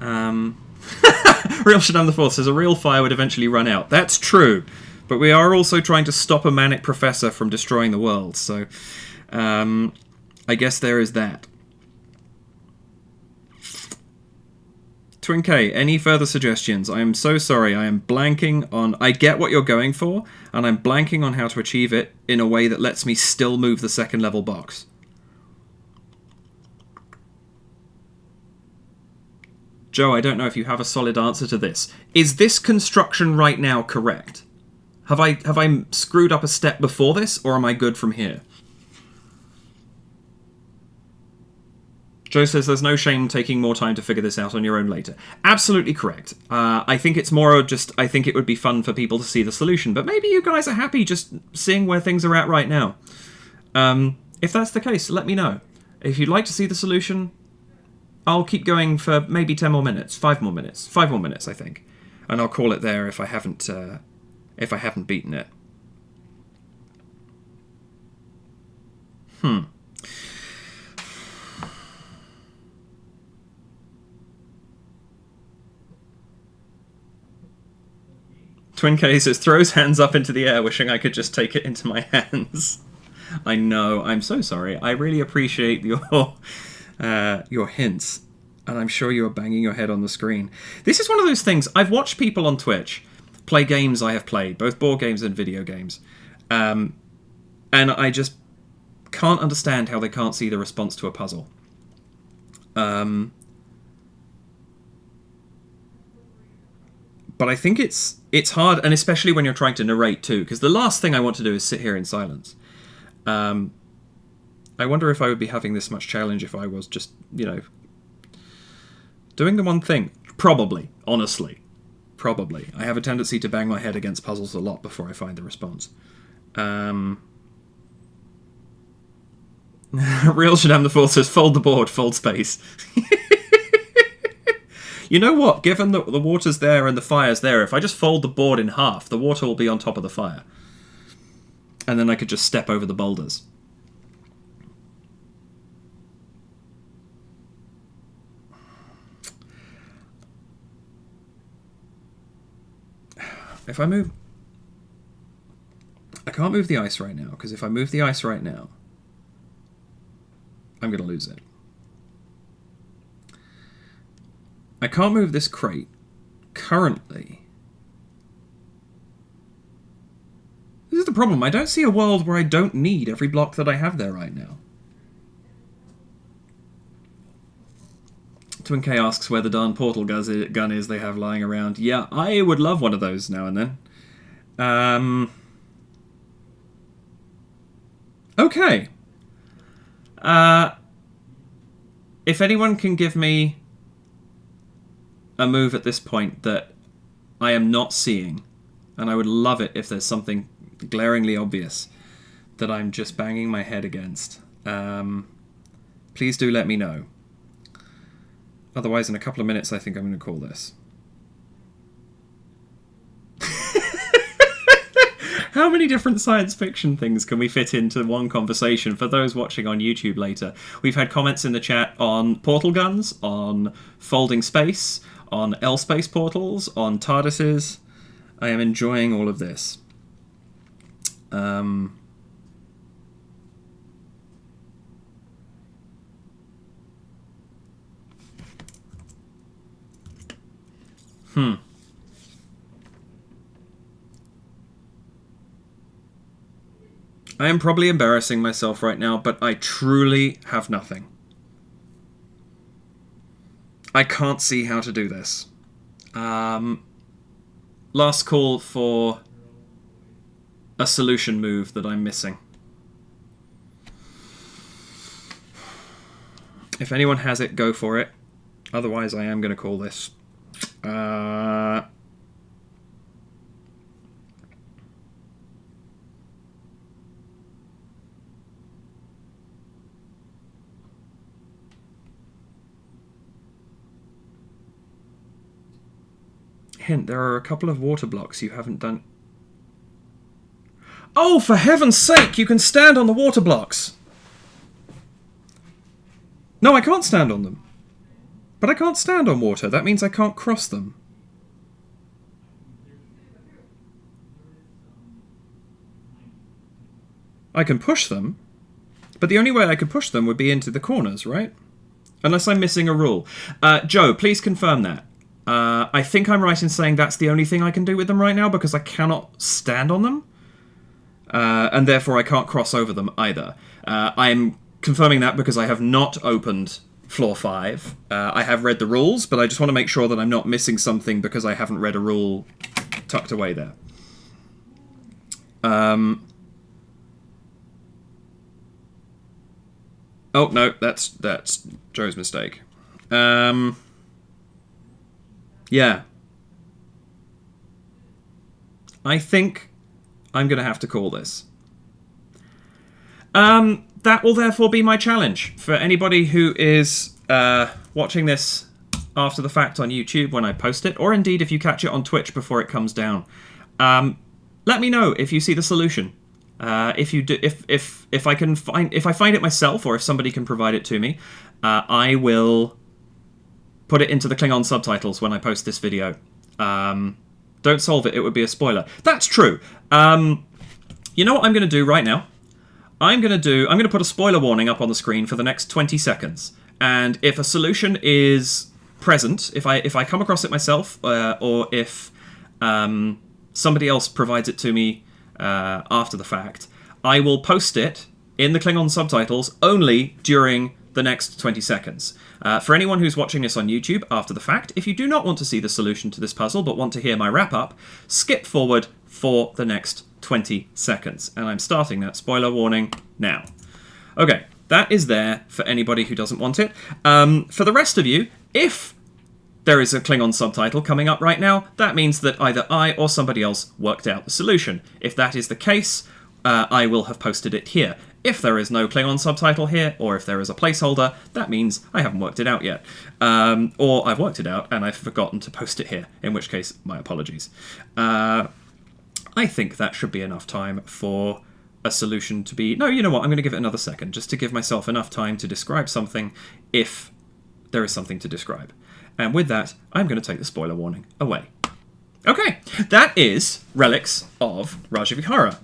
Real Shadam the Fourth says a real fire would eventually run out. That's true, but we are also trying to stop a manic professor from destroying the world, so I guess there is that. Twin K, any further suggestions? I am so sorry, I am blanking on... I get what you're going for, and I'm blanking on how to achieve it in a way that lets me still move the second level box. Joe, I don't know if you have a solid answer to this. Is this construction right now correct? Have I screwed up a step before this, or am I good from here? Joe says there's no shame taking more time to figure this out on your own later. Absolutely correct. I think it's more just, I think it would be fun for people to see the solution, but maybe you guys are happy just seeing where things are at right now. If that's the case, let me know. If you'd like to see the solution, I'll keep going for maybe 10 more minutes, 5 more minutes, 5 more minutes, I think. And I'll call it there if I haven't beaten it. Twin K says, throws hands up into the air, wishing I could just take it into my hands. I know, I'm so sorry. I really appreciate your hints, and I'm sure you are banging your head on the screen. This is one of those things, I've watched people on Twitch play games I have played, both board games and video games, and I just can't understand how they can't see the response to a puzzle. But I think it's hard, and especially when you're trying to narrate too, because the last thing I want to do is sit here in silence. I wonder if I would be having this much challenge if I was just, you know, doing the one thing. Probably, honestly. Probably. I have a tendency to bang my head against puzzles a lot before I find the response. Real Shadam the Fourth says, fold the board, fold space. You know what? Given that the water's there and the fire's there, if I just fold the board in half, the water will be on top of the fire. And then I could just step over the boulders. If I move... I can't move the ice right now, because if I move the ice right now, I'm going to lose it. I can't move this crate currently. This is the problem. I don't see a world where I don't need every block that I have there right now. Twin K asks where the darn portal gun is they have lying around. Yeah, I would love one of those now and then. Okay. If anyone can give me a move at this point that I am not seeing, and I would love it if there's something glaringly obvious that I'm just banging my head against. Please do let me know. Otherwise, in a couple of minutes, I think I'm going to call this. How many different science fiction things can we fit into one conversation for those watching on YouTube later? We've had comments in the chat on portal guns, on folding space, on L-space portals, on TARDISes. I am enjoying all of this. I am probably embarrassing myself right now, but I truly have nothing. I can't see how to do this. Last call for a solution move that I'm missing. If anyone has it, go for it. Otherwise, I am going to call this. Hint, there are a couple of water blocks you haven't done. Oh, for heaven's sake, you can stand on the water blocks! No, I can't stand on them. But I can't stand on water. That means I can't cross them. I can push them, but the only way I could push them would be into the corners, right? Unless I'm missing a rule. Joe, please confirm that. I think I'm right in saying that's the only thing I can do with them right now, because I cannot stand on them. And therefore I can't cross over them either. I'm confirming that because I have not opened Floor 5. I have read the rules, but I just want to make sure that I'm not missing something because I haven't read a rule tucked away there. Oh, no, that's Joe's mistake. Yeah. I think I'm going to have to call this. That will therefore be my challenge for anybody who is watching this after the fact on YouTube when I post it, or indeed if you catch it on Twitch before it comes down. Let me know if you see the solution. If you do, if I find it myself, or if somebody can provide it to me, I will put it into the Klingon subtitles when I post this video. Don't solve it, it would be a spoiler. That's true. You know what I'm going to do right now? I'm going to put a spoiler warning up on the screen for the next 20 seconds. And if a solution is present, if I come across it myself, or if somebody else provides it to me after the fact, I will post it in the Klingon subtitles only during the next 20 seconds. For anyone who's watching this on YouTube after the fact, if you do not want to see the solution to this puzzle but want to hear my wrap-up, skip forward for the next 20 seconds. And I'm starting that spoiler warning now. Okay, that is there for anybody who doesn't want it. For the rest of you, if there is a Klingon subtitle coming up right now, that means that either I or somebody else worked out the solution. If that is the case, I will have posted it here. If there is no Klingon subtitle here, or if there is a placeholder, that means I haven't worked it out yet. Or I've worked it out and I've forgotten to post it here, in which case, my apologies. I think that should be enough time for a solution to be... No, you know what, I'm going to give it another second, just to give myself enough time to describe something, if there is something to describe. And with that, I'm going to take the spoiler warning away. Okay, that is Relics of Rajavihara.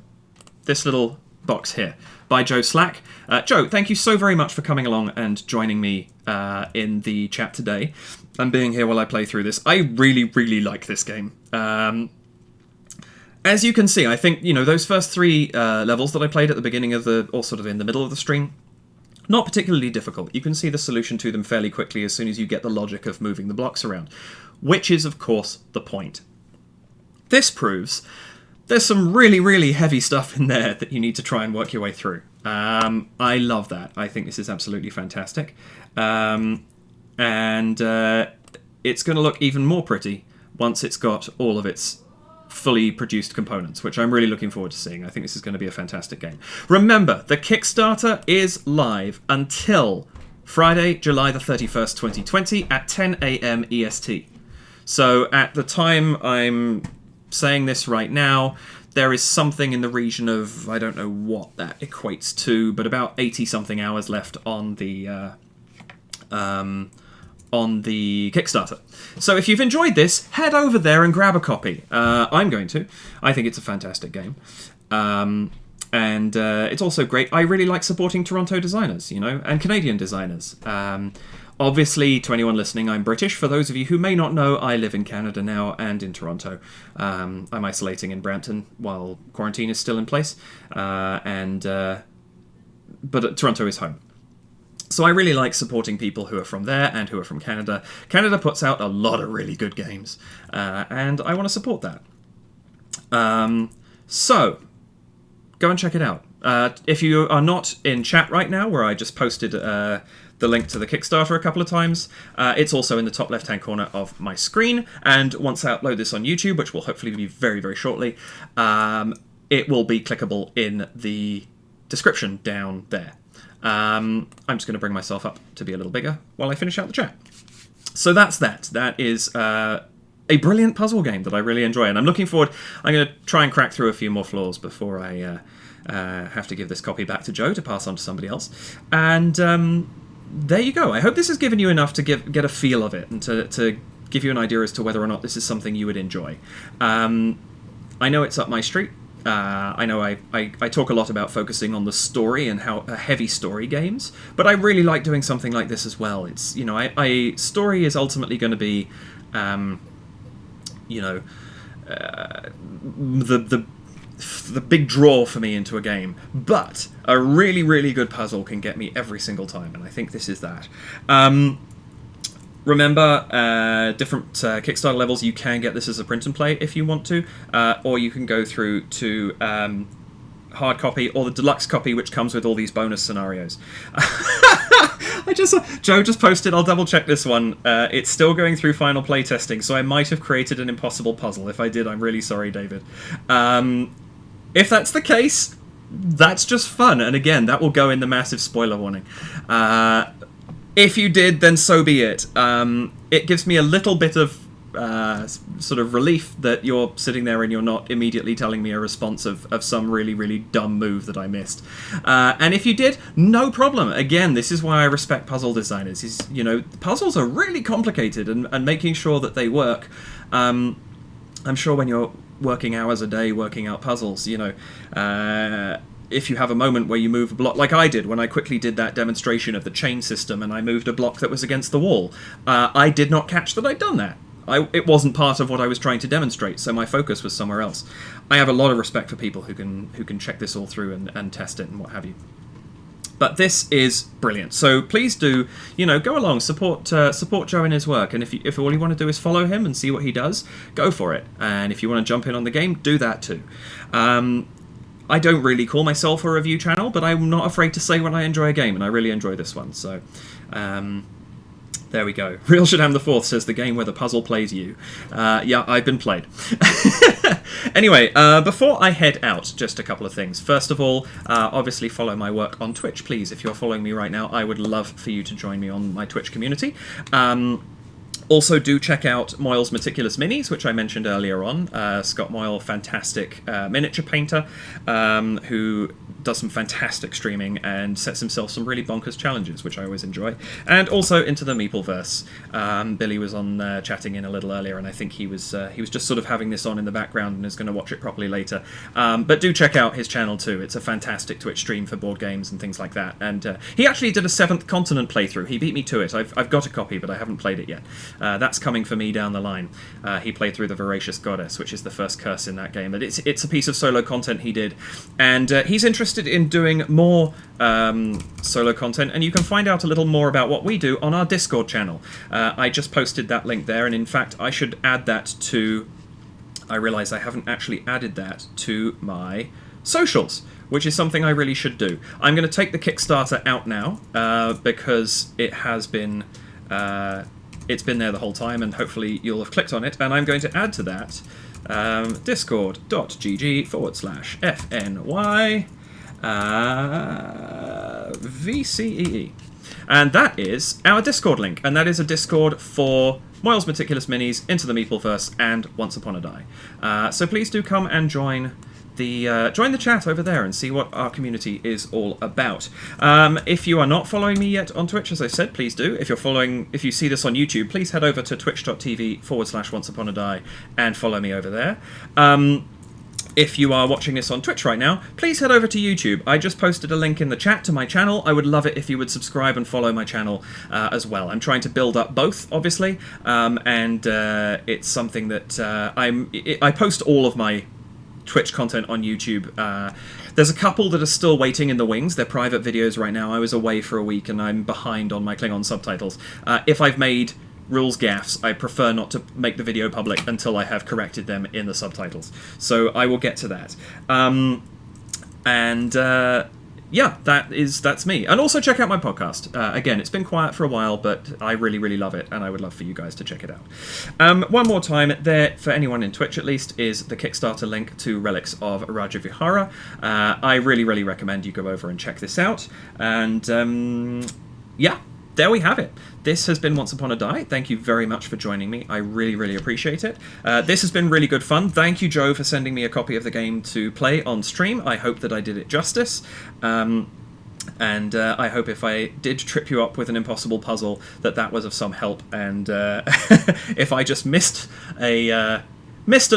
This little box here, by Joe Slack. Joe, thank you so very much for coming along and joining me in the chat today, and being here while I play through this. I really, really like this game. As you can see, I think, you know, those first 3 levels that I played at the beginning of the, or sort of in the middle of the stream, not particularly difficult. You can see the solution to them fairly quickly as soon as you get the logic of moving the blocks around, which is, of course, the point. This proves there's some really, really heavy stuff in there that you need to try and work your way through. I love that. I think this is absolutely fantastic. it's going to look even more pretty once it's got all of its fully produced components, which I'm really looking forward to seeing. I think this is going to be a fantastic game. Remember, the Kickstarter is live until Friday, July the 31st, 2020 at 10 a.m. EST. So at the time I'm saying this right now, there is something in the region of, I don't know what that equates to, but about 80-something hours left on the Kickstarter. So if you've enjoyed this, head over there and grab a copy. I'm going to. I think it's a fantastic game. And it's also great. I really like supporting Toronto designers, and Canadian designers. Obviously, to anyone listening, I'm British. For those of you who may not know, I live in Canada now and in Toronto. I'm isolating in Brampton while quarantine is still in place. But Toronto is home. So I really like supporting people who are from there and who are from Canada. Canada puts out a lot of really good games, and I want to support that. So, go and check it out. If you are not in chat right now, where I just posted the link to the Kickstarter a couple of times, it's also in the top left-hand corner of my screen, and once I upload this on YouTube, which will hopefully be very, very shortly, it will be clickable in the description down there. I'm just going to bring myself up to be a little bigger while I finish out the chat. So that's that. That is a brilliant puzzle game that I really enjoy, and I'm looking forward. I'm going to try and crack through a few more flaws before I have to give this copy back to Joe to pass on to somebody else. And there you go. I hope this has given you enough to get a feel of it and to give you an idea as to whether or not this is something you would enjoy. I know it's up my street. I know I talk a lot about focusing on the story and how heavy story games, but I really like doing something like this as well. It's story is ultimately going to be, the big draw for me into a game, but a really, really good puzzle can get me every single time, and I think this is that. Remember, different Kickstarter levels, you can get this as a print and play if you want to, or you can go through to hard copy or the deluxe copy, which comes with all these bonus scenarios. Joe just posted, I'll double check this one. It's still going through final play testing, so I might have created an impossible puzzle. If I did, I'm really sorry, David. If that's the case, that's just fun, and again, that will go in the massive spoiler warning. If you did, then so be it. It gives me a little bit of sort of relief that you're sitting there and you're not immediately telling me a response of some really, really dumb move that I missed. And if you did, no problem. Again, this is why I respect puzzle designers. Puzzles are really complicated, and making sure that they work. I'm sure when you're working hours a day working out puzzles, if you have a moment where you move a block, like I did when I quickly did that demonstration of the chain system and I moved a block that was against the wall, I did not catch that I'd done that. It wasn't part of what I was trying to demonstrate, so my focus was somewhere else. I have a lot of respect for people who can check this all through and test it and what have you. But this is brilliant. So please do, go along, support Joe in his work. And if all you want to do is follow him and see what he does, go for it. And if you want to jump in on the game, do that too. I don't really call myself a review channel, but I'm not afraid to say when I enjoy a game, and I really enjoy this one. So there we go. Real Shadam the Fourth says the game where the puzzle plays you. Yeah, I've been played. Anyway, before I head out, just a couple of things. First of all, obviously follow my work on Twitch, please. If you're following me right now, I would love for you to join me on my Twitch community. Also, do check out Moyle's Meticulous Minis, which I mentioned earlier on. Scott Moyle, fantastic miniature painter, who does some fantastic streaming and sets himself some really bonkers challenges, which I always enjoy. And also into the Meepleverse. Billy was on chatting in a little earlier, and I think he was just sort of having this on in the background and is going to watch it properly later. But do check out his channel too. It's a fantastic Twitch stream for board games and things like that. And he actually did a Seventh Continent playthrough. He beat me to it. I've got a copy, but I haven't played it yet. That's coming for me down the line. He played through the Voracious Goddess, which is the first curse in that game. But it's a piece of solo content he did. And he's interested in doing more solo content, and you can find out a little more about what we do on our Discord channel. I just posted that link there, and in fact, I should add that to... I realise I haven't actually added that to my socials, which is something I really should do. I'm going to take the Kickstarter out now, because it has been... it's been there the whole time, and hopefully you'll have clicked on it. And I'm going to add to that discord.gg/FNY VCEE. And that is our Discord link, and that is a Discord for Moyle's Meticulous Minis, Into the Meepleverse, and Once Upon a Die. So please do come and join the chat over there and see what our community is all about. If you are not following me yet on Twitch, as I said, please do. If you see this on YouTube, please head over to twitch.tv/Once Upon a Die and follow me over there. If you are watching this on Twitch right now, please head over to YouTube. I just posted a link in the chat to my channel. I would love it if you would subscribe and follow my channel as well. I'm trying to build up both, obviously, and it's something that I post all of my Twitch content on YouTube. There's a couple that are still waiting in the wings. They're private videos right now. I was away for a week and I'm behind on my Klingon subtitles. If I've made rules gaffes, I prefer not to make the video public until I have corrected them in the subtitles. So I will get to that. Yeah, that's me. And also check out my podcast. Again, it's been quiet for a while, but I really, really love it, and I would love for you guys to check it out. One more time, there, for anyone in Twitch at least, is the Kickstarter link to Relics of Rajavihara. I really, really recommend you go over and check this out. And, yeah, there we have it. This has been Once Upon a Die. Thank you very much for joining me. I really, really appreciate it. This has been really good fun. Thank you, Joe, for sending me a copy of the game to play on stream. I hope that I did it justice. And I hope if I did trip you up with an impossible puzzle, that was of some help. And if I just missed an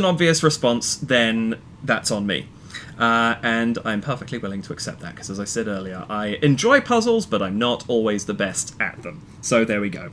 obvious response, then that's on me. And I'm perfectly willing to accept that, because as I said earlier, I enjoy puzzles, but I'm not always the best at them. So there we go.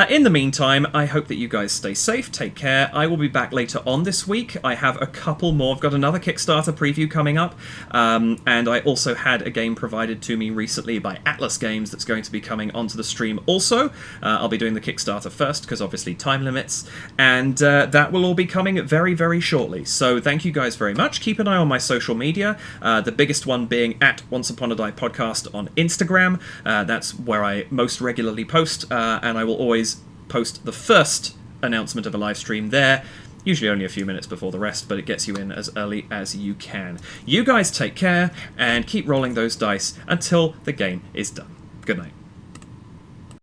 In the meantime, I hope that you guys stay safe, take care. I will be back later on this week. I have a couple more. I've got another Kickstarter preview coming up, and I also had a game provided to me recently by Atlas Games that's going to be coming onto the stream also. I'll be doing the Kickstarter first, because obviously time limits, and that will all be coming very, very shortly. So thank you guys very much. Keep an eye on my social media, the biggest one being at Once Upon a Die Podcast on Instagram. That's where I most regularly post, and I will always post the first announcement of a live stream there, usually only a few minutes before the rest, but it gets you in as early as you can. You guys take care, and keep rolling those dice until the game is done. Good night.